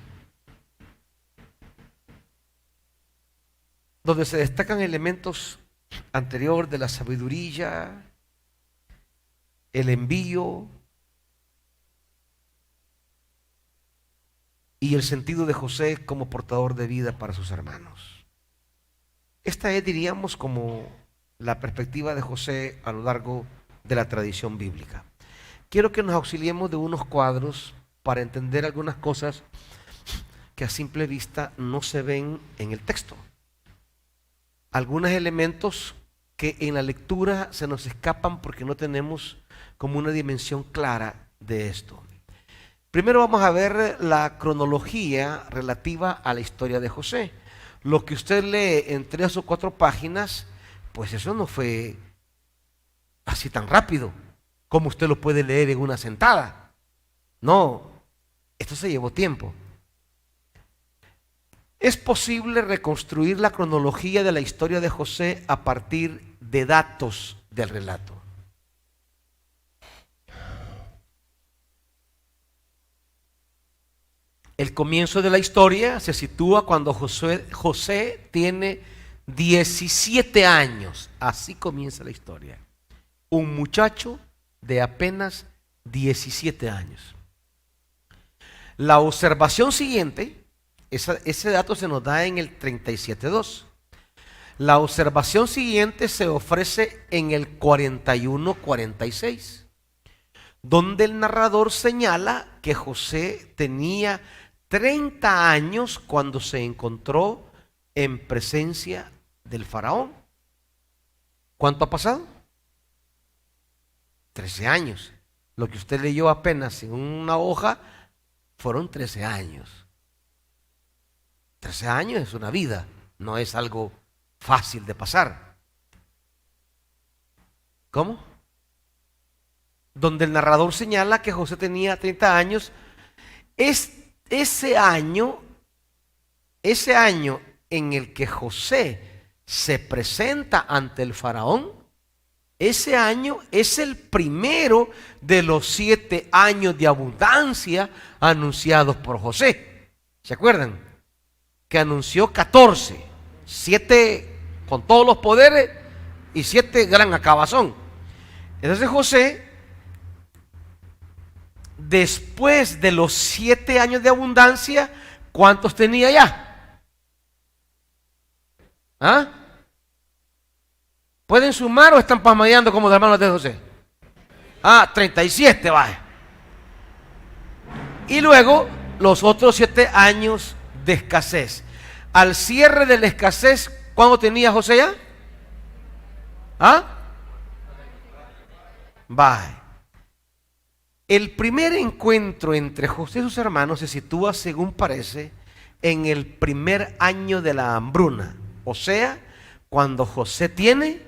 donde se destacan elementos anterior de la sabiduría, el envío y el sentido de José como portador de vida para sus hermanos. Esta es, diríamos, como la perspectiva de José a lo largo de la tradición bíblica. Quiero que nos auxiliemos de unos cuadros para entender algunas cosas que a simple vista no se ven en el texto. Algunos elementos que en la lectura se nos escapan porque no tenemos como una dimensión clara de esto. Primero vamos a ver la cronología relativa a la historia de José. Lo que usted lee en 3 o 4 páginas, pues eso no fue así tan rápido como usted lo puede leer en una sentada. No, esto se llevó tiempo. Es posible reconstruir la cronología de la historia de José a partir de datos del relato. El comienzo de la historia se sitúa cuando José tiene 17 años. Así comienza la historia. Un muchacho de apenas 17 años. La observación siguiente, ese dato se nos da en el 37.2. La observación siguiente se ofrece en el 41.46, donde el narrador señala que José tenía 30 años cuando se encontró en presencia del faraón. ¿Cuánto ha pasado? 13 años. Lo que usted leyó apenas en una hoja fueron 13 años. 13 años es una vida, no es algo fácil de pasar. ¿Cómo? Donde el narrador señala que José tenía 30 años, es ese año en el que José se presenta ante el faraón. Ese año es el primero de los 7 años de abundancia anunciados por José. ¿Se acuerdan? Que anunció 14, 7 con todos los poderes y 7 gran acabazón. Entonces José, después de los 7 años de abundancia, ¿cuántos tenía ya? ¿Ah? ¿Pueden sumar o están pasmadeando como los hermanos de José? 37, vaya. Y luego los otros 7 años de escasez. Al cierre de la escasez, ¿cuándo tenía José ya? Vaya. El primer encuentro entre José y sus hermanos se sitúa, según parece, en el primer año de la hambruna, o sea, cuando José tiene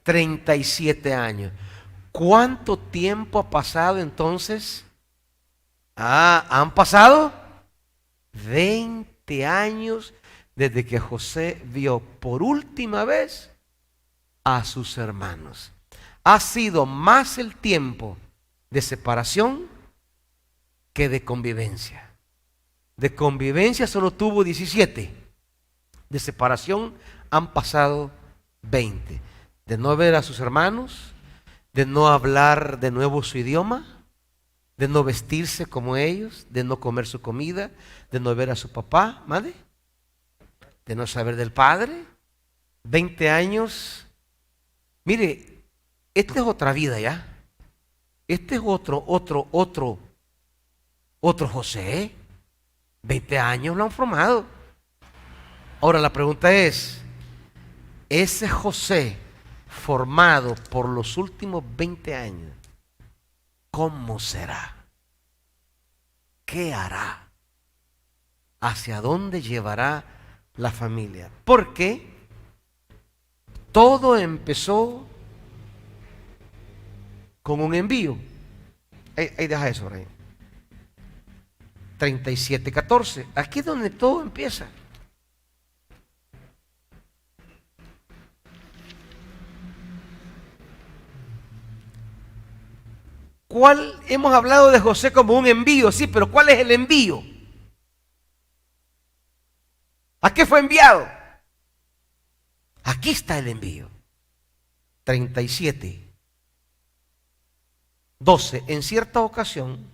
37 años. ¿Cuánto tiempo ha pasado entonces? Han pasado 20 años desde que José vio por última vez a sus hermanos. Ha sido más el tiempo de separación que de convivencia. De convivencia solo tuvo 17. De separación han pasado 20. De no ver a sus hermanos, de no hablar de nuevo su idioma, de no vestirse como ellos, de no comer su comida, de no ver a su papá, madre, de no saber del padre. 20 años. Mire, esta es otra vida ya. Este es otro José. 20 años lo han formado. Ahora la pregunta es, ese José formado por los últimos 20 años, ¿cómo será? ¿Qué hará? ¿Hacia dónde llevará la familia? Porque todo empezó con un envío. Ahí deja eso, Rey. 37:14. Aquí es donde todo empieza. ¿Cuál? Hemos hablado de José como un envío, sí, pero ¿cuál es el envío? ¿A qué fue enviado? Aquí está el envío. 37:12. En cierta ocasión,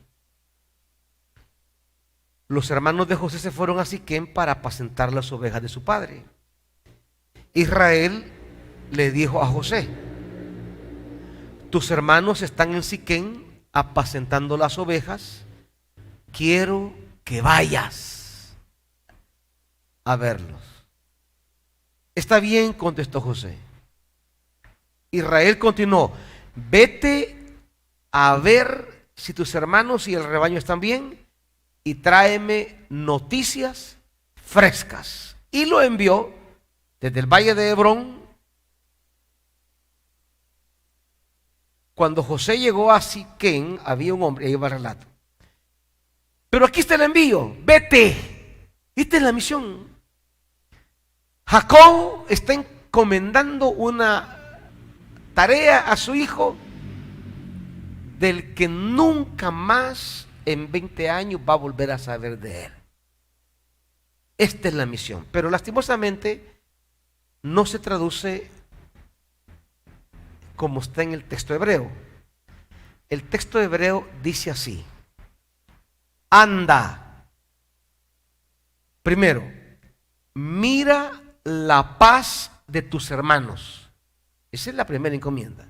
los hermanos de José se fueron a Siquem para apacentar las ovejas de su padre. Israel le dijo a José: tus hermanos están en Siquem apacentando las ovejas, quiero que vayas a verlos. Está bien, contestó José. Israel continuó: vete a ver si tus hermanos y el rebaño están bien y tráeme noticias frescas. Y lo envió desde el valle de Hebrón. Cuando José llegó a Siquem, había un hombre, ahí va el relato. Pero aquí está el envío, vete. Esta es la misión. Jacob está encomendando una tarea a su hijo del que nunca más en 20 años va a volver a saber de él. Esta es la misión, pero lastimosamente no se traduce como está en el texto hebreo. El texto hebreo dice así: anda, primero, mira la paz de tus hermanos. Esa es la primera encomienda.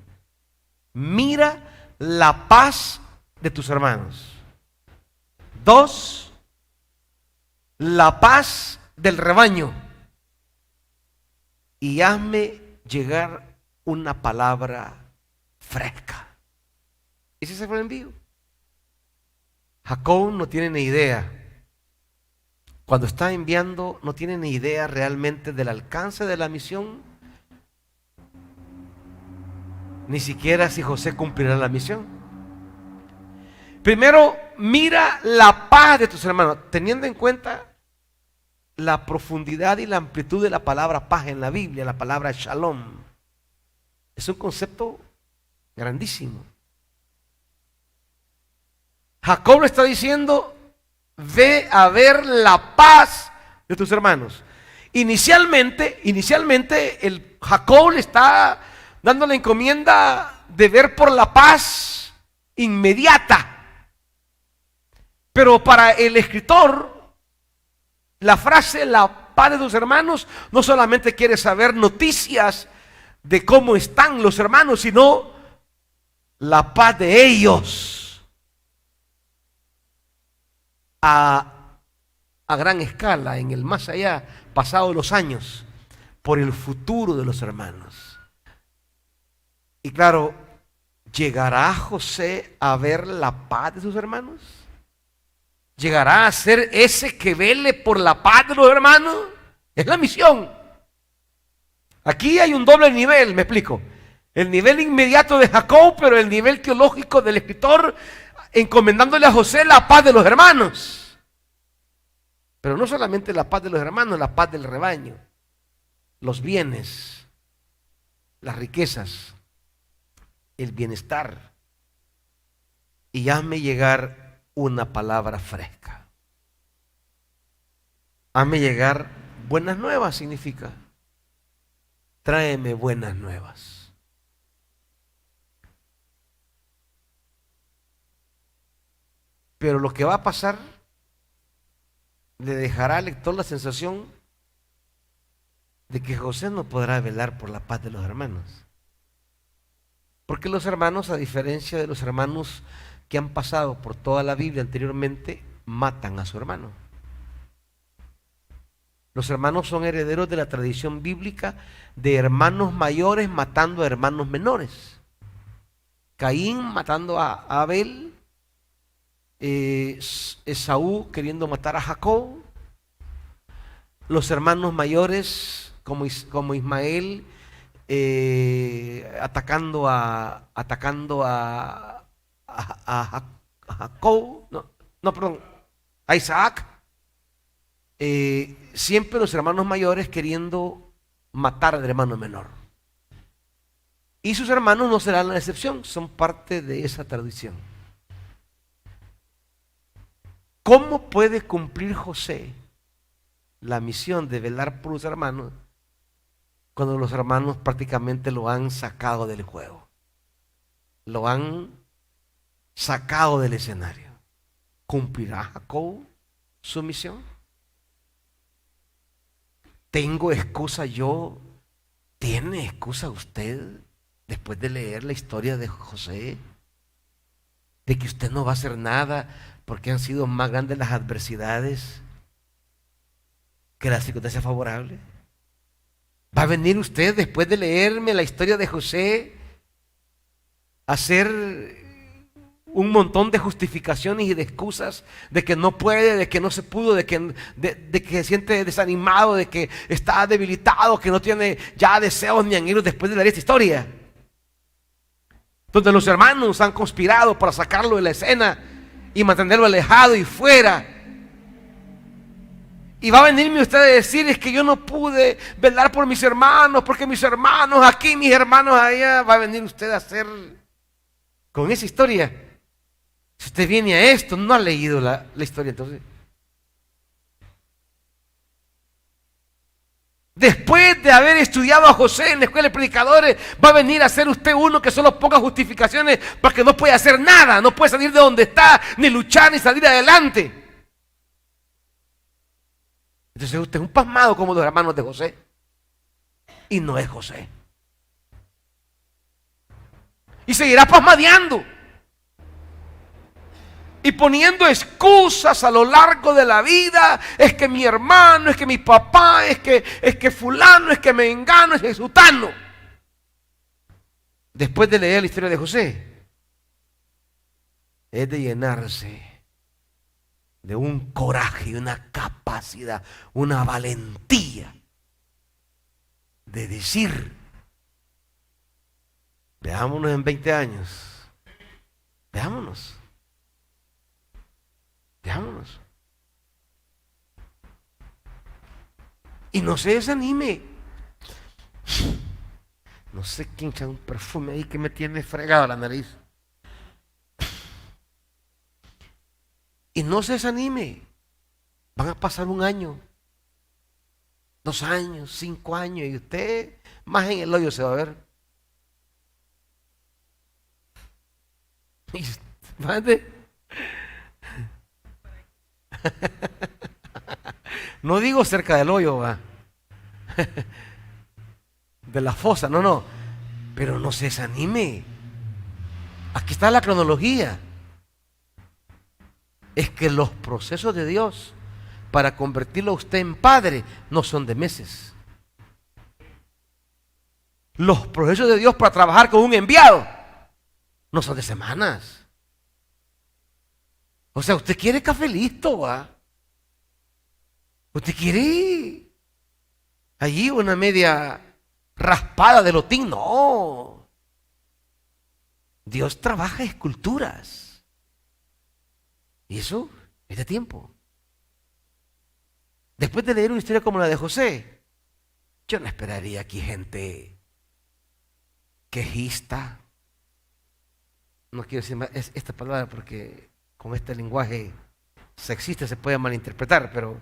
Mira la paz de tus hermanos. 2, la paz del rebaño. Y hazme llegar una palabra fresca. Ese fue el envío. Jacob no tiene ni idea. Cuando está enviando, no tiene ni idea realmente del alcance de la misión, ni siquiera si José cumplirá la misión. Primero, mira la paz de tus hermanos, teniendo en cuenta la profundidad y la amplitud de la palabra paz en la Biblia, la palabra shalom. Es un concepto grandísimo. Jacob le está diciendo: ve a ver la paz de tus hermanos. Inicialmente el Jacob le está dando la encomienda de ver por la paz inmediata. Pero para el escritor, la frase la paz de tus hermanos no solamente quiere saber noticias de cómo están los hermanos, sino la paz de ellos a gran escala, en el más allá, pasados los años, por el futuro de los hermanos. Y claro, ¿llegará José a ver la paz de sus hermanos? llegará a ser ese que vele por la paz de los hermanos. Es la misión. Aquí hay un doble nivel, me explico. El nivel inmediato de Jacob, pero el nivel teológico del escritor, encomendándole a José la paz de los hermanos. Pero no solamente la paz de los hermanos, la paz del rebaño, los bienes, las riquezas, el bienestar. Y hazme llegar una palabra fresca. Hazme llegar buenas nuevas, significa. Tráeme buenas nuevas. Pero lo que va a pasar le dejará al lector la sensación de que José no podrá velar por la paz de los hermanos. Porque los hermanos, a diferencia de los hermanos que han pasado por toda la Biblia anteriormente, matan a su hermano. Los hermanos son herederos de la tradición bíblica de hermanos mayores matando a hermanos menores. Caín matando a Abel, Esaú queriendo matar a Jacob, los hermanos mayores como Ismael atacando a Jacob, perdón, a Isaac. Siempre los hermanos mayores queriendo matar al hermano menor. Y sus hermanos no serán la excepción, son parte de esa tradición. ¿Cómo puede cumplir José la misión de velar por los hermanos cuando los hermanos prácticamente lo han sacado del juego? Lo han sacado del escenario. ¿Cumplirá Jacob su misión? ¿Tengo excusa yo? ¿Tiene excusa usted después de leer la historia de José? ¿De que usted no va a hacer nada porque han sido más grandes las adversidades que las circunstancias favorables? ¿Va a venir usted después de leerme la historia de José a hacer un montón de justificaciones y de excusas de que no puede, de que no se pudo, de que se siente desanimado, de que está debilitado, que no tiene ya deseos ni anhelos después de leer esta historia? Donde los hermanos han conspirado para sacarlo de la escena y mantenerlo alejado y fuera. Y va a venirme usted a decir: es que yo no pude velar por mis hermanos, porque mis hermanos aquí, mis hermanos allá. Va a venir usted a hacer con esa historia. Si usted viene a esto, no ha leído la historia entonces. Después de haber estudiado a José en la escuela de predicadores, va a venir a ser usted uno que solo ponga justificaciones para que no puede hacer nada, no puede salir de donde está, ni luchar, ni salir adelante. Entonces usted es un pasmado como los hermanos de José. Y no es José. Y seguirá pasmadeando. Y poniendo excusas a lo largo de la vida. Es que mi hermano, es que mi papá, es que fulano, es que mengano, es que sutano. Después de leer la historia de José, es de llenarse de un coraje, una capacidad, una valentía de decir: veámonos en 20 años, veámonos. Y no se desanime. No sé quién echa un perfume ahí que me tiene fregado la nariz. Y no se desanime. Van a pasar 1 año, 2 años, 5 años, y usted más en el hoyo se va a ver. No digo cerca del hoyo, ¿va? De la fosa, no. Pero no se desanime. Aquí está la cronología. Es que los procesos de Dios para convertirlo a usted en padre no son de meses. Los procesos de Dios para trabajar con un enviado no son de semanas. O sea, usted quiere café listo, ¿va? Usted quiere allí una media raspada de lotín. No. Dios trabaja esculturas. Y eso es de tiempo. Después de leer una historia como la de José, yo no esperaría aquí gente quejista. No quiero decir más esta palabra porque con este lenguaje sexista se puede malinterpretar, pero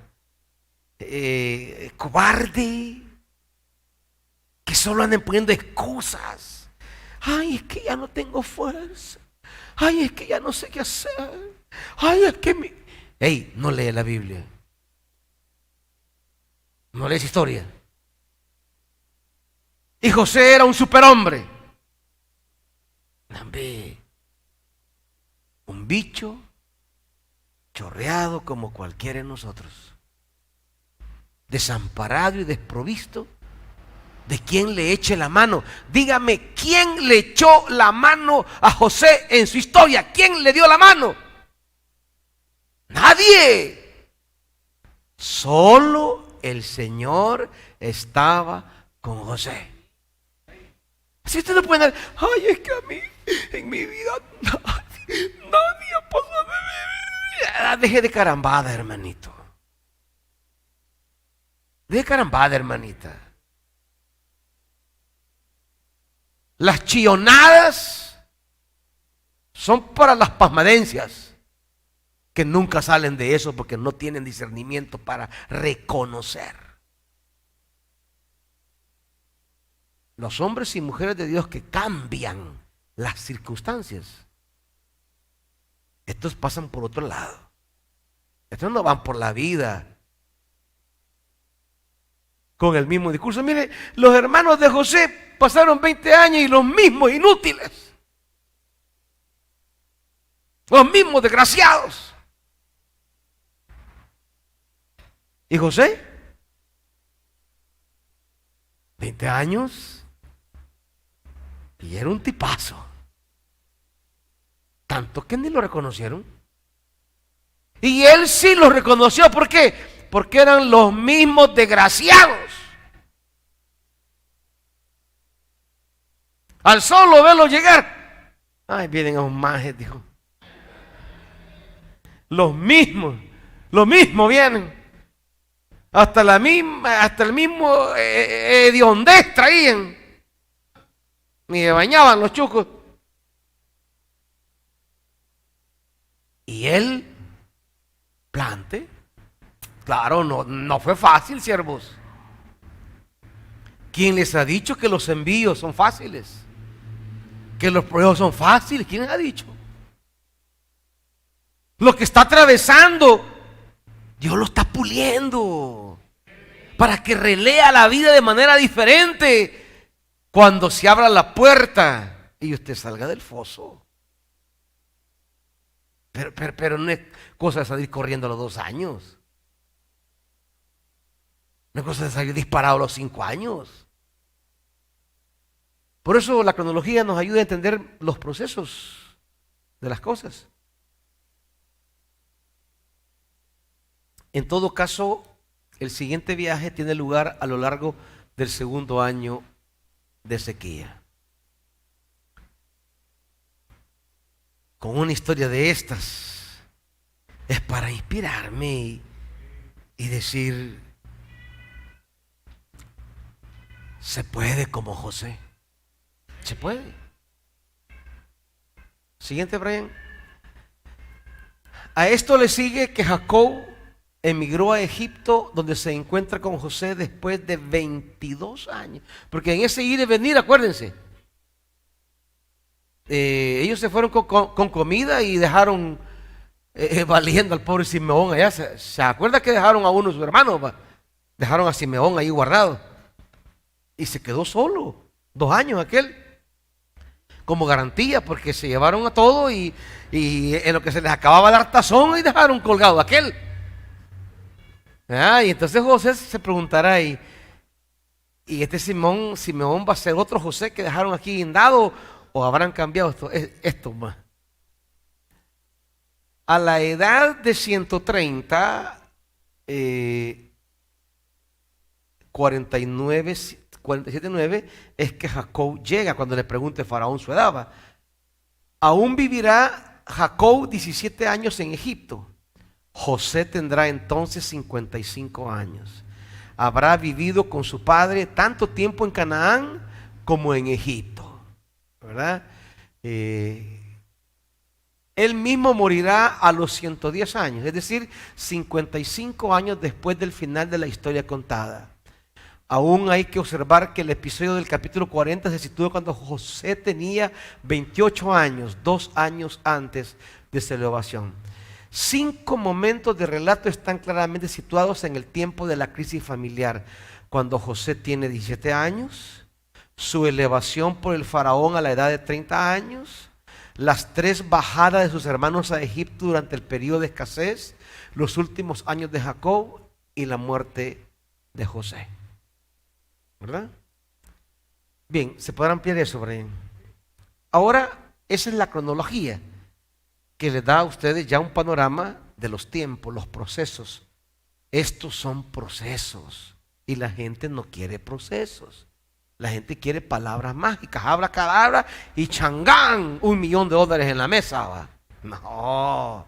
cobarde, que solo anden poniendo excusas. Ay, es que ya no tengo fuerza. Ay, es que ya no sé qué hacer. Ay, es que mi... Ey, no lee la Biblia. No lees historia. Y José era un superhombre. Un bicho chorreado como cualquiera de nosotros. Desamparado y desprovisto de quien le eche la mano. Dígame, ¿quién le echó la mano a José en su historia? ¿Quién le dio la mano? Nadie. Solo el Señor estaba con José. Si usted no puede dar, ay, es que a mí, en mi vida, nadie ha pasado de mi vida. Deje de carambada, hermanito. Deje de carambada, hermanita. Las chillonadas son para las pasmadencias, que nunca salen de eso porque no tienen discernimiento para reconocer. Los hombres y mujeres de Dios que cambian las circunstancias, estos pasan por otro lado. Estos no van por la vida con el mismo discurso. Mire, los hermanos de José pasaron 20 años y los mismos inútiles, los mismos desgraciados. ¿Y José? 20 años y era un tipazo. Tanto que ni lo reconocieron. Y él sí lo reconoció. ¿Por qué? Porque eran los mismos desgraciados. Al solo verlo llegar, ay, vienen a un majes, dijo. Los mismos vienen. Hasta el mismo hediondez traían. Ni se bañaban los chucos. Y él plante. Claro, no fue fácil, siervos. ¿Quién les ha dicho que los envíos son fáciles? Que los pruebas son fáciles. ¿Quién les ha dicho? Lo que está atravesando, Dios lo está puliendo para que relea la vida de manera diferente cuando se abra la puerta y usted salga del foso. Pero no es cosa de salir corriendo a los 2 años. No es cosa de salir disparado a los 5 años. Por eso la cronología nos ayuda a entender los procesos de las cosas. En todo caso, el siguiente viaje tiene lugar a lo largo del 2.º año de sequía. Con una historia de estas es para inspirarme y decir, se puede como José. Se puede. Siguiente, Brian. A esto le sigue que Jacob emigró a Egipto, donde se encuentra con José después de 22 años. Porque en ese ir y venir, acuérdense, ellos se fueron con comida y dejaron valiendo al pobre Simeón allá. ¿Se acuerda que dejaron a uno de sus hermanos? Dejaron a Simeón ahí guardado. Y se quedó solo, 2 años aquel. Como garantía, porque se llevaron a todo y en lo que se les acababa de dar tazón y dejaron colgado aquel. Y entonces José se preguntará, y este Simeón va a ser otro José que dejaron aquí guindado, o habrán cambiado esto más. A la edad de 130, 49, 47:9, es que Jacob llega cuando le pregunte Faraón su edad. Aún vivirá Jacob 17 años en Egipto. José tendrá entonces 55 años. Habrá vivido con su padre tanto tiempo en Canaán como en Egipto, ¿verdad? Él mismo morirá a los 110 años, es decir, 55 años después del final de la historia contada. Aún hay que observar que el episodio del capítulo 40 se sitúa cuando José tenía 28 años, 2 años antes de su elevación. 5 momentos de relato están claramente situados en el tiempo de la crisis familiar. Cuando José tiene 17 años, su elevación por el faraón a la edad de 30 años, las 3 bajadas de sus hermanos a Egipto durante el periodo de escasez, los últimos años de Jacob y la muerte de José. ¿Verdad? Bien, se podrá ampliar eso, Brian. Ahora, esa es la cronología que les da a ustedes ya un panorama de los tiempos, los procesos. Estos son procesos y la gente no quiere procesos. La gente quiere palabras mágicas, abracadabra y changán, $1.000.000 en la mesa, ¿va? No,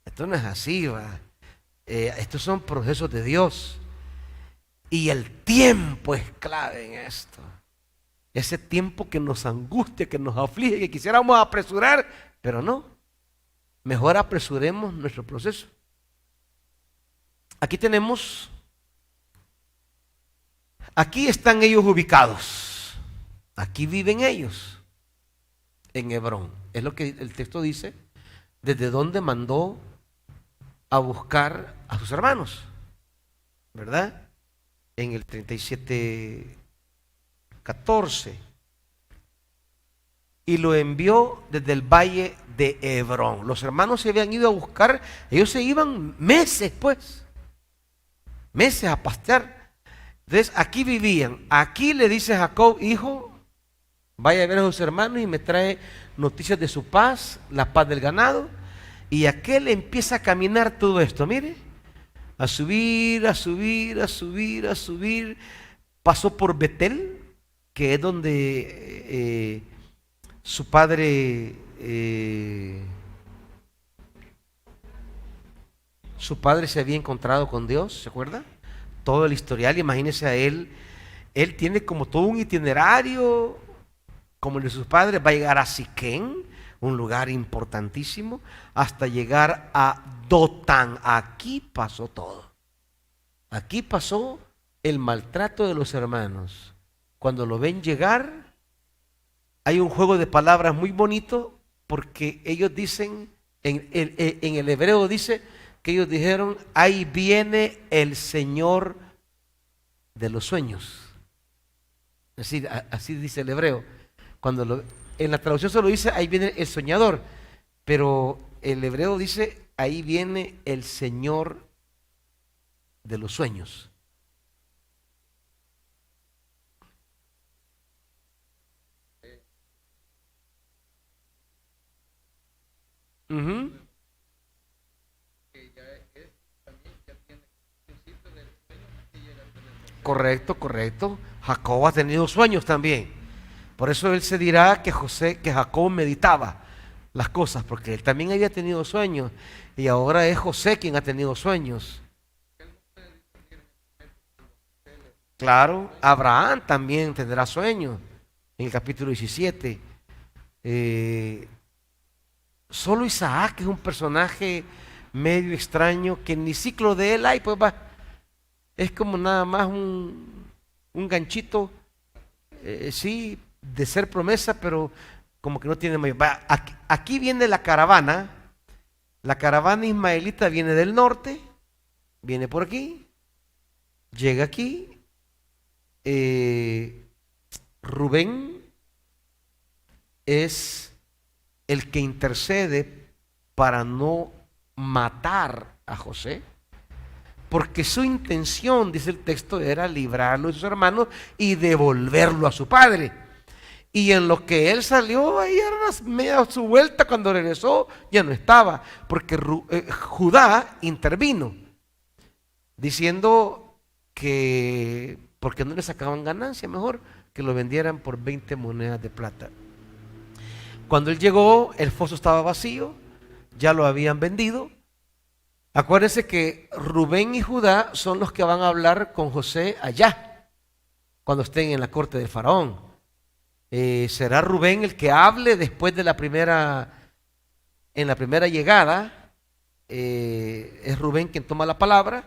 esto no es así, ¿va? Estos son procesos de Dios. Y el tiempo es clave en esto. Ese tiempo que nos angustia, que nos aflige, que quisiéramos apresurar, pero no. Mejor apresuremos nuestro proceso. Aquí están ellos ubicados. Aquí viven ellos, en Hebrón. Es lo que el texto dice, desde donde mandó a buscar a sus hermanos, ¿verdad? En el 37:14. Y lo envió desde el valle de Hebrón. Los hermanos se habían ido a buscar, ellos se iban meses a pastear. Entonces aquí vivían. Aquí le dice Jacob, hijo, vaya a ver a sus hermanos y me trae noticias de su paz, la paz del ganado. Y aquel empieza a caminar todo esto, mire, a subir, pasó por Betel, que es donde su padre se había encontrado con Dios, ¿se acuerda? Todo el historial, imagínese a él tiene como todo un itinerario, como el de sus padres, va a llegar a Siquén, un lugar importantísimo, hasta llegar a Dotán. Aquí pasó todo. Aquí pasó el maltrato de los hermanos. Cuando lo ven llegar, hay un juego de palabras muy bonito, porque ellos dicen, en el hebreo dice que ellos dijeron, ahí viene el Señor de los sueños. Así dice el hebreo. En la traducción solo dice, ahí viene el soñador, pero el hebreo dice, ahí viene el Señor de los sueños. Uh-huh. Correcto. Jacob ha tenido sueños también. Por eso él se dirá que Jacob meditaba las cosas, porque él también había tenido sueños. Y ahora es José quien ha tenido sueños. Claro, Abraham también tendrá sueños. En el capítulo 17. Solo Isaac es un personaje medio extraño, que ni ciclo de él hay, pues va. Es como nada más un ganchito, sí, de ser promesa, pero como que no tiene mayor. Aquí viene la caravana ismaelita viene del norte, viene por aquí, llega aquí, Rubén es el que intercede para no matar a José, porque su intención, dice el texto, era librarlo de sus hermanos y devolverlo a su padre. Y en lo que él salió, ahí era media su vuelta, cuando regresó ya no estaba, porque Judá intervino, diciendo que porque no le sacaban ganancia, mejor que lo vendieran por 20 monedas de plata. Cuando él llegó, el foso estaba vacío, ya lo habían vendido. Acuérdense que Rubén y Judá son los que van a hablar con José allá, cuando estén en la corte de Faraón. Será Rubén el que hable después de en la primera llegada. Es Rubén quien toma la palabra,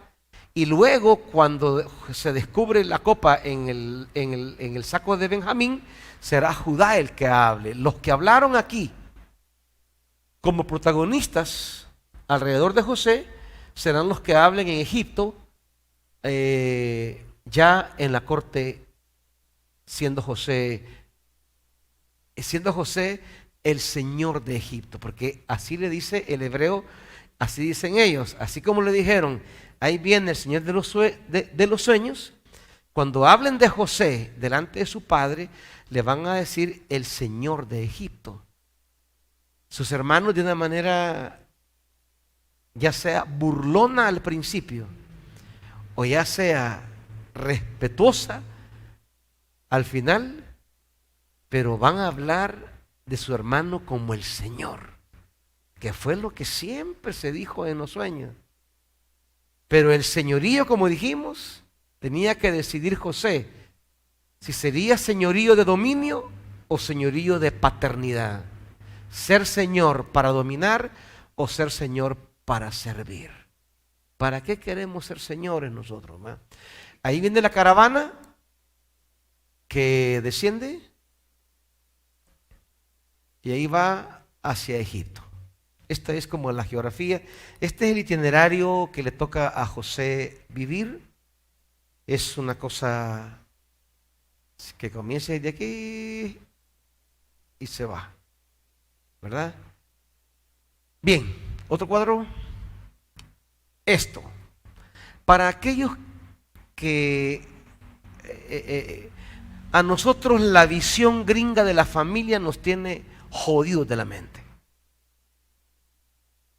y luego cuando se descubre la copa en el saco de Benjamín, será Judá el que hable. Los que hablaron aquí como protagonistas alrededor de José serán los que hablen en Egipto, ya en la corte, siendo José el señor de Egipto, porque así le dice el hebreo, así dicen ellos, así como le dijeron, ahí viene el señor de los sueños. Cuando hablen de José delante de su padre, le van a decir el señor de Egipto. Sus hermanos, de una manera ya sea burlona al principio o ya sea respetuosa al final, pero van a hablar de su hermano como el Señor, que fue lo que siempre se dijo en los sueños. Pero el señorío, como dijimos, tenía que decidir José si sería señorío de dominio o señorío de paternidad. Ser señor para dominar o ser señor para servir. ¿Para qué queremos ser señores nosotros? Ahí viene la caravana que desciende y ahí va hacia Egipto. Esta es como la geografía. Este es el itinerario que le toca a José vivir. Es una cosa que comienza desde aquí y se va, ¿verdad? Bien, otro cuadro. Esto, para aquellos que a nosotros la visión gringa de la familia nos tiene jodidos de la mente.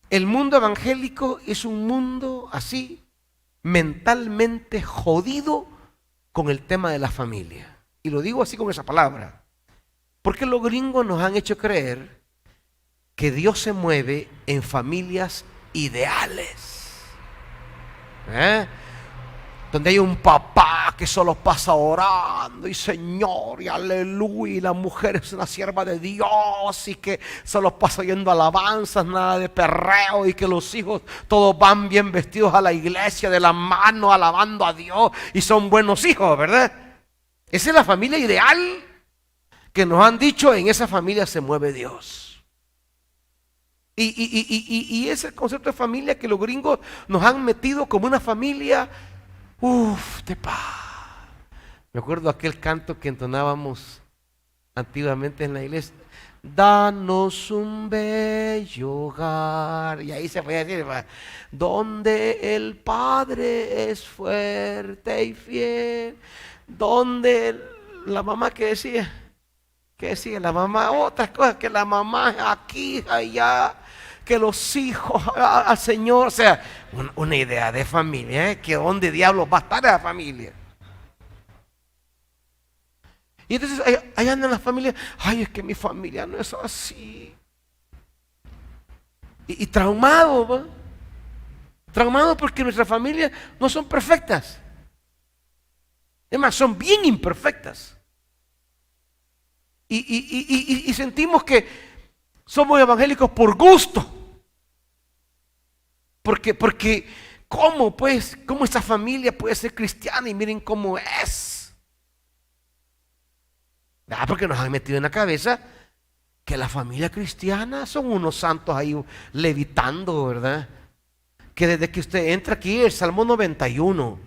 El mundo evangélico es un mundo así, mentalmente jodido con el tema de la familia. Y lo digo así con esa palabra, porque los gringos nos han hecho creer que Dios se mueve en familias ideales. Donde hay un papá que solo pasa orando y Señor y aleluya, y la mujer es una sierva de Dios y que solo pasa oyendo alabanzas, nada de perreo, y que los hijos todos van bien vestidos a la iglesia de la mano alabando a Dios y son buenos hijos, ¿verdad? Esa es la familia ideal que nos han dicho, en esa familia se mueve Dios. Y ese concepto de familia que los gringos nos han metido como una familia, de paz. Me acuerdo aquel canto que entonábamos antiguamente en la iglesia: danos un bello hogar. Y ahí se podía decir, donde el Padre es fuerte y fiel. Donde la mamá que decía la mamá, otras cosas, que la mamá aquí, allá, que los hijos al Señor. O sea, una idea de familia, que dónde diablos va a estar la familia. Y entonces ahí andan las familias, ay, es que mi familia no es así. Y traumado, ¿va? Traumado porque nuestras familias no son perfectas. Es más, son bien imperfectas. Y sentimos que somos evangélicos por gusto. Porque ¿cómo pues? ¿Cómo esa familia puede ser cristiana? Y miren cómo es. Porque nos han metido en la cabeza que la familia cristiana son unos santos ahí levitando, ¿verdad? Que desde que usted entra aquí, el Salmo 91,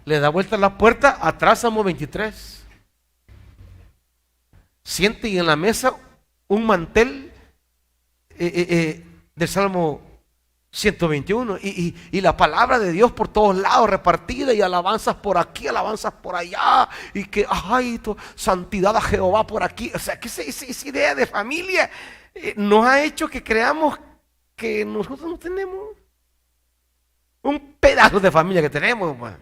le da vuelta a la puerta, atrás Salmo 23. Siente y en la mesa un mantel del Salmo 121. Y la palabra de Dios por todos lados repartida, y alabanzas por aquí, alabanzas por allá, y que, ay, santidad a Jehová por aquí. O sea, que esa idea de familia nos ha hecho que creamos que nosotros no tenemos un pedazo de familia que tenemos, pues.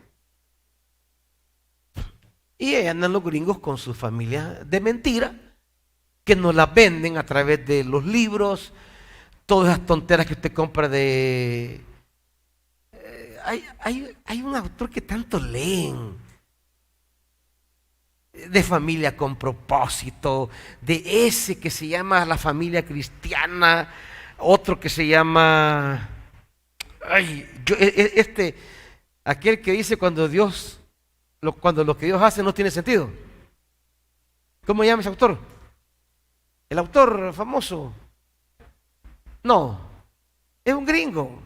Y ahí andan los gringos con sus familias de mentira, que nos las venden a través de los libros, todas esas tonteras que usted compra de... hay un autor que tanto leen, de familia con propósito, de ese que se llama La Familia Cristiana, otro que se llama... aquel que dice cuando lo que Dios hace no tiene sentido. ¿Cómo se llama ese autor? El autor famoso. No, es un gringo.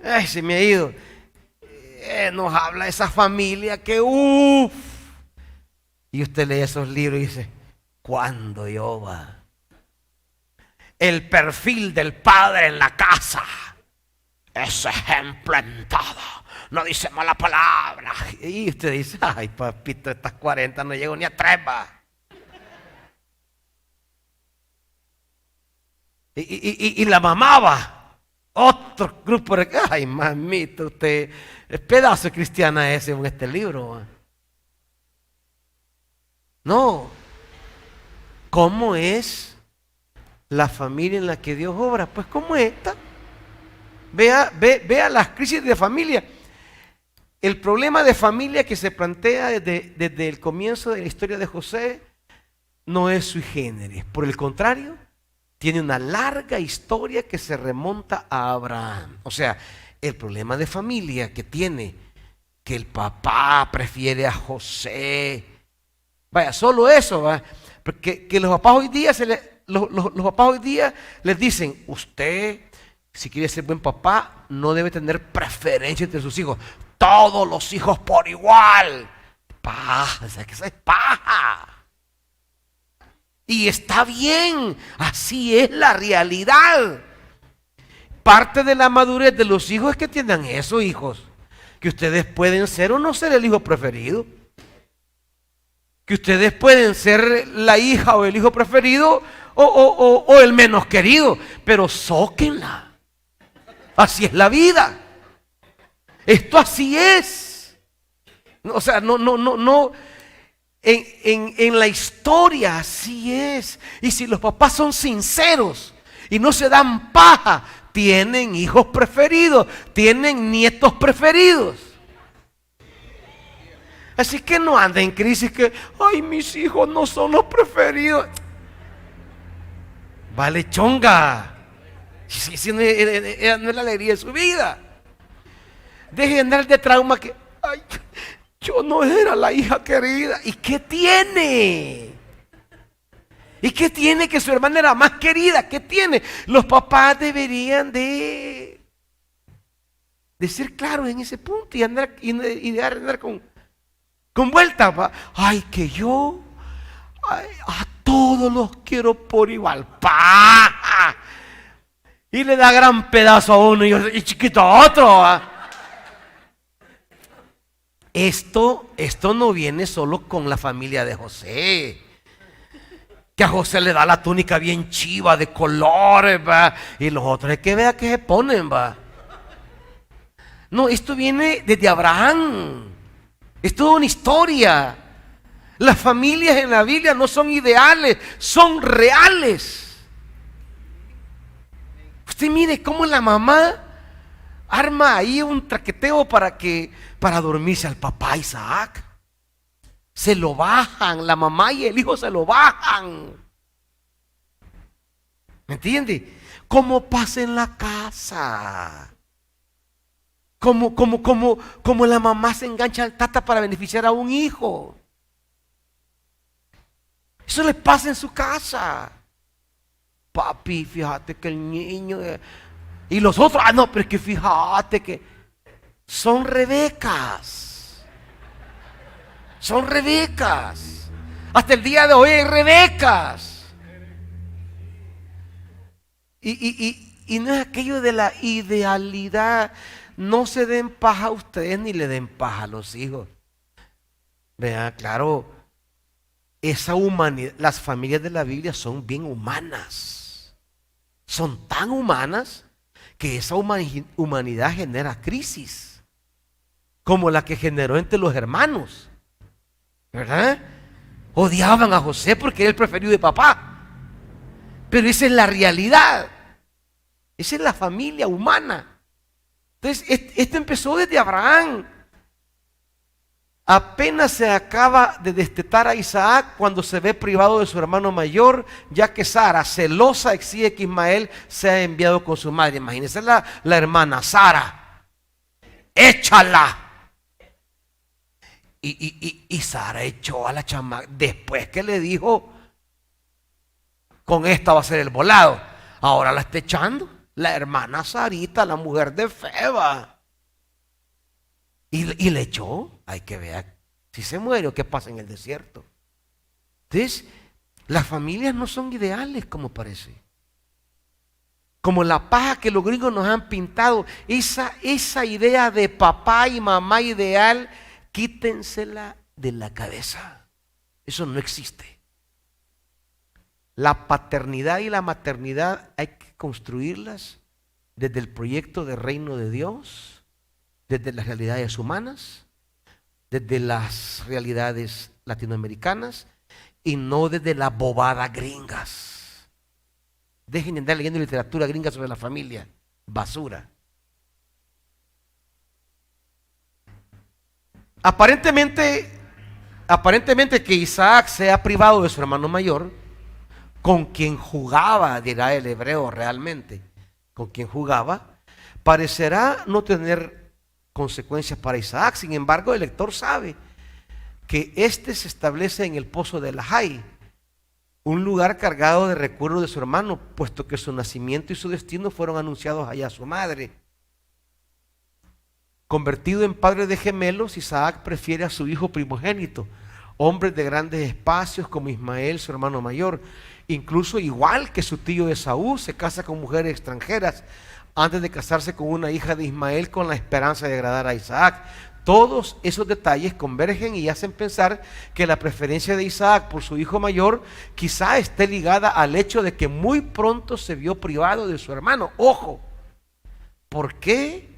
Ay, se me ha ido. Nos habla de esa familia que uff. Y usted lee esos libros y dice, ¿cuándo yo va? El perfil del padre en la casa es ejemplo en todo. No dice mala palabra. Y usted dice, ay papito, estas 40 no llego ni a 3, va. Y la mamá va. Otro grupo de... Ay, mamita, usted... El pedazo de cristiana ese en este libro, va. No. ¿Cómo es la familia en la que Dios obra? Pues como esta. Vea las crisis de familia. El problema de familia que se plantea desde el comienzo de la historia de José no es sui generis. Por el contrario, tiene una larga historia que se remonta a Abraham. O sea, el problema de familia que tiene, que el papá prefiere a José. Vaya, solo eso, ¿va? Porque que los papás hoy día los papás hoy día les dicen, usted, si quiere ser buen papá, no debe tener preferencia entre sus hijos. Todos los hijos por igual. Paja, o sea, que eso es paja. Y está bien, así es la realidad. Parte de la madurez de los hijos es que entiendan eso, hijos. Que ustedes pueden ser o no ser el hijo preferido. Que ustedes pueden ser la hija o el hijo preferido o el menos querido. Pero zóquenla. Así es la vida. Esto así es. O sea, no. En la historia así es. Y si los papás son sinceros y no se dan paja, tienen hijos preferidos, tienen nietos preferidos. Así que no anda en crisis que, ay, mis hijos no son los preferidos. Vale, chonga. Si no es la alegría de su vida. Deje de andar de trauma que, ay, yo no era la hija querida. ¿Y qué tiene? ¿Y qué tiene que su hermana era más querida? ¿Qué tiene? Los papás deberían de ser claros en ese punto y andar y dejar de andar con vueltas. Ay, que yo a todos los quiero por igual. ¡Pah! Y le da gran pedazo a uno y chiquito a otro. ¿Va? Esto no viene solo con la familia de José. Que a José le da la túnica bien chiva de colores, ¿va? Y los otros es que vea que se ponen, ¿va? No, esto viene desde Abraham. Es toda una historia. Las familias en la Biblia no son ideales, son reales. Usted mire cómo la mamá arma ahí un traqueteo para dormirse al papá Isaac. Se lo bajan, la mamá y el hijo se lo bajan. ¿Me entiende? Como pasa en la casa. Como la mamá se engancha al tata para beneficiar a un hijo. Eso le pasa en su casa. Papi, fíjate que el niño... Y los otros, no, pero es que fíjate que son Rebecas. Son Rebecas. Hasta el día de hoy hay Rebecas. Y no es aquello de la idealidad. No se den paja a ustedes ni le den paja a los hijos. Vean, claro, esa humanidad, las familias de la Biblia son bien humanas. Son tan humanas que esa humanidad genera crisis, como la que generó entre los hermanos, ¿verdad? Odiaban a José porque era el preferido de papá. Pero esa es la realidad. Esa es la familia humana. Entonces, esto empezó desde Abraham. Apenas se acaba de destetar a Isaac cuando se ve privado de su hermano mayor, ya que Sara, celosa, exige que Ismael sea enviado con su madre. Imagínense la hermana Sara. Échala. Y Sara echó a la chamaca después que le dijo, con esta va a ser el volado. Ahora la está echando la hermana Sarita, la mujer de Feba. Y le echó. Hay que ver si se muere o qué pasa en el desierto. Entonces, las familias no son ideales como parece. Como la paja que los gringos nos han pintado. Esa idea de papá y mamá ideal, quítensela de la cabeza. Eso no existe. La paternidad y la maternidad hay que construirlas desde el proyecto de reino de Dios, desde las realidades humanas, desde las realidades latinoamericanas y no desde las bobadas gringas. Dejen de andar leyendo literatura gringa sobre la familia. Basura. Aparentemente que Isaac sea privado de su hermano mayor, con quien jugaba, dirá el hebreo realmente, con quien jugaba, parecerá no tener consecuencias para Isaac. Sin embargo, el lector sabe que éste se establece en el pozo de Lahai, un lugar cargado de recuerdos de su hermano, puesto que su nacimiento y su destino fueron anunciados allá a su madre. Convertido en padre de gemelos, Isaac prefiere a su hijo primogénito, hombres de grandes espacios como Ismael, su hermano mayor. Incluso igual que su tío Esaú, se casa con mujeres extranjeras antes de casarse con una hija de Ismael con la esperanza de agradar a Isaac. Todos esos detalles convergen y hacen pensar que la preferencia de Isaac por su hijo mayor quizá esté ligada al hecho de que muy pronto se vio privado de su hermano. Ojo, ¿por qué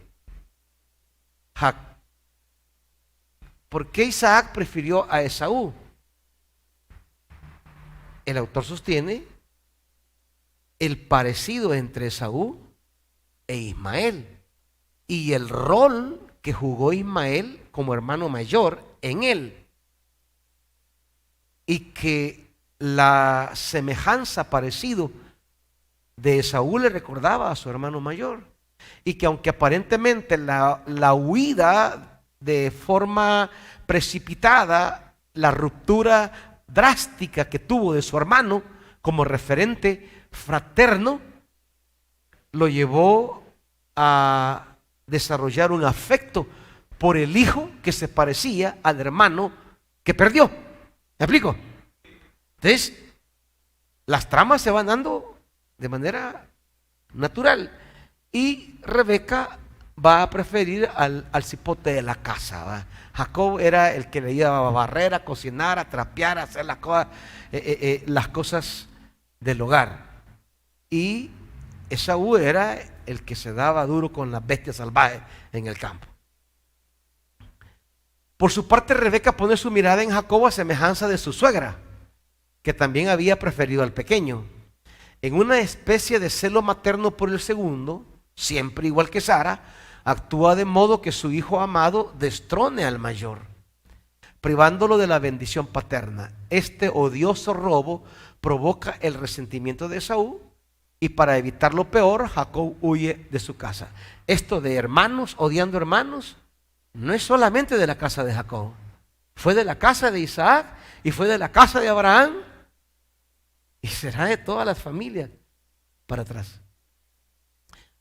Isaac prefirió a Esaú? El autor sostiene el parecido entre Esaú e Ismael y el rol que jugó Ismael como hermano mayor en él, y que la semejanza, parecido de Esaú le recordaba a su hermano mayor, y que aunque aparentemente la huida de forma precipitada, la ruptura drástica que tuvo de su hermano como referente fraterno, lo llevó a desarrollar un afecto por el hijo que se parecía al hermano que perdió. ¿Me explico? Entonces, las tramas se van dando de manera natural y Rebeca va a preferir al cipote de la casa, ¿va? Jacob era el que le iba a barrer, a cocinar, a trapear, a hacer las cosas del hogar. Y Esaú era el que se daba duro con las bestias salvajes en el campo. Por su parte, Rebeca pone su mirada en Jacob a semejanza de su suegra, que también había preferido al pequeño. En una especie de celo materno por el segundo, siempre igual que Sara, actúa de modo que su hijo amado destrone al mayor, privándolo de la bendición paterna. Este odioso robo provoca el resentimiento de Esaú, y para evitar lo peor, Jacob huye de su casa. Esto de hermanos odiando hermanos no es solamente de la casa de Jacob, fue de la casa de Isaac y fue de la casa de Abraham, y será de todas las familias para atrás.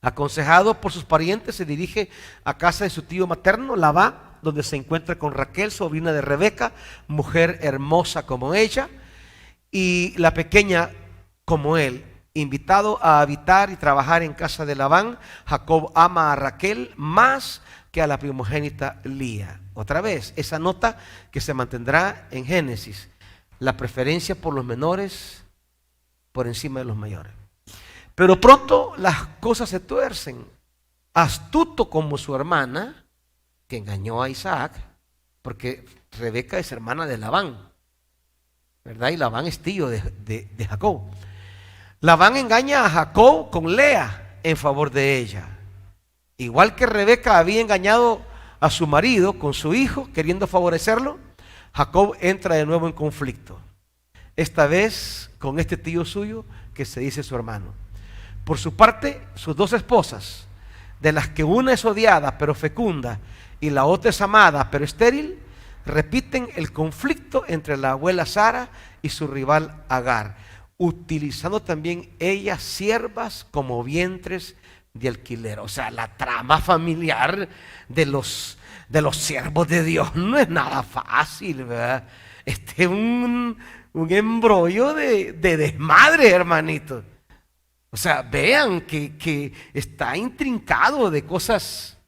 Aconsejado por sus parientes, se dirige a casa de su tío materno, Labán, donde se encuentra con Raquel, sobrina de Rebeca, mujer hermosa como ella, y la pequeña como él. Invitado a habitar y trabajar en casa de Labán, Jacob ama a Raquel más que a la primogénita Lía. Otra vez, esa nota que se mantendrá en Génesis, la preferencia por los menores por encima de los mayores. Pero pronto las cosas se tuercen. Astuto como su hermana, que engañó a Isaac, porque Rebeca es hermana de Labán, ¿verdad? Y Labán es tío de Jacob. Labán engaña a Jacob con Lea en favor de ella. Igual que Rebeca había engañado a su marido con su hijo, queriendo favorecerlo, Jacob entra de nuevo en conflicto. Esta vez con este tío suyo que se dice su hermano. Por su parte, sus dos esposas, de las que una es odiada pero fecunda y la otra es amada pero estéril, repiten el conflicto entre la abuela Sara y su rival Agar, utilizando también ellas siervas como vientres de alquiler. O sea, la trama familiar de los siervos de Dios no es nada fácil, ¿verdad? Este es un embrollo de desmadre, hermanito. O sea, vean que está intrincado de cosas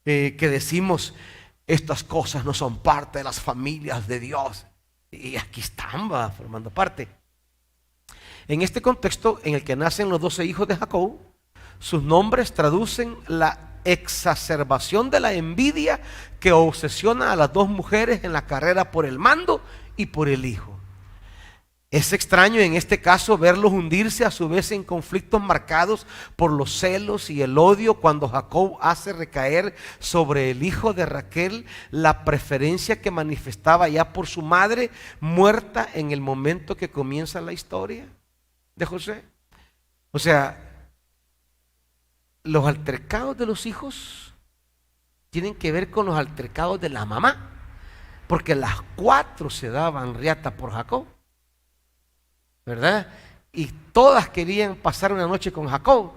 que decimos, estas cosas no son parte de las familias de Dios. Y aquí están, va, formando parte. En este contexto en el que nacen los 12 hijos de Jacob, sus nombres traducen la exacerbación de la envidia que obsesiona a las dos mujeres en la carrera por el mando y por el hijo. Es extraño en este caso verlos hundirse a su vez en conflictos marcados por los celos y el odio cuando Jacob hace recaer sobre el hijo de Raquel la preferencia que manifestaba ya por su madre muerta en el momento que comienza la historia de José. O sea, los altercados de los hijos tienen que ver con los altercados de la mamá, porque las cuatro se daban riata por Jacob, ¿verdad? Y todas querían pasar una noche con Jacob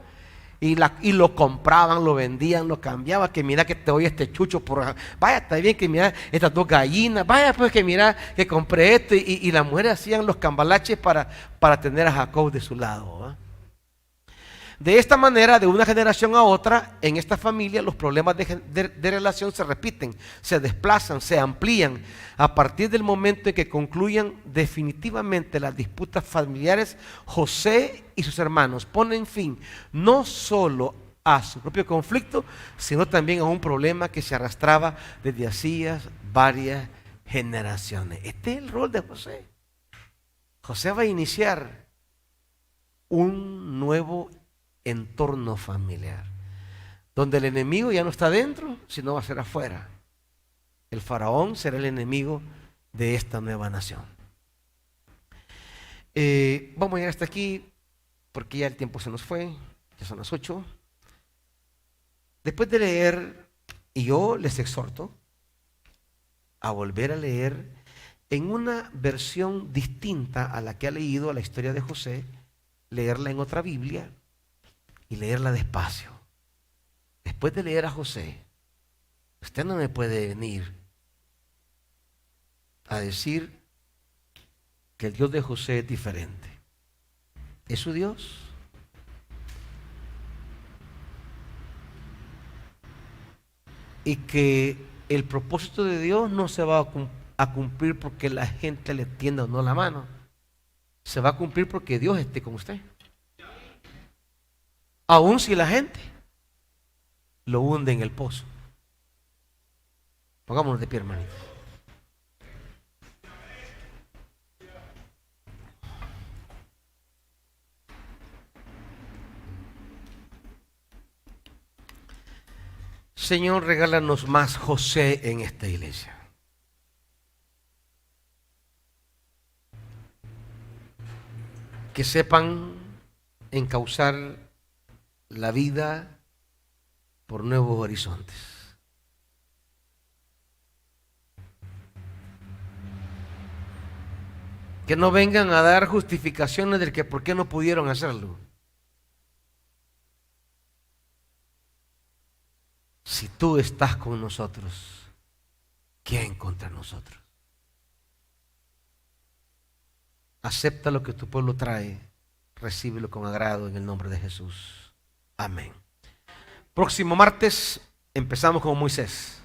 y lo compraban, lo vendían, lo cambiaban, que mira que te doy este chucho por, vaya, está bien que mira estas dos gallinas, vaya pues que mira que compré esto, y las mujeres hacían los cambalaches para tener a Jacob de su lado, ¿verdad? De esta manera, de una generación a otra, en esta familia los problemas de relación se repiten, se desplazan, se amplían. A partir del momento en que concluyan definitivamente las disputas familiares, José y sus hermanos ponen fin no solo a su propio conflicto, sino también a un problema que se arrastraba desde hacía varias generaciones. Este es el rol de José. José va a iniciar un nuevo entorno familiar, donde el enemigo ya no está dentro, sino va a ser afuera. El faraón será el enemigo de esta nueva nación. Vamos a llegar hasta aquí, porque ya el tiempo se nos fue, ya son las 8. Después de leer, y yo les exhorto a volver a leer en una versión distinta a la que ha leído la historia de José, leerla en otra Biblia, y leerla despacio. Después de leer a José, usted no me puede venir a decir que el Dios de José es diferente. ¿Es su Dios? Y que el propósito de Dios no se va a cumplir porque la gente le tienda o no la mano. Se va a cumplir porque Dios esté con usted. Aun si la gente lo hunde en el pozo. Pongámonos de pie, hermanitos. Señor, regálanos más José en esta iglesia. Que sepan encauzar la vida por nuevos horizontes. Que no vengan a dar justificaciones del que por qué no pudieron hacerlo. Si tú estás con nosotros, ¿quién contra nosotros? Acepta lo que tu pueblo trae recíbelo con agrado en el nombre de Jesús. Amén. Próximo martes empezamos con Moisés.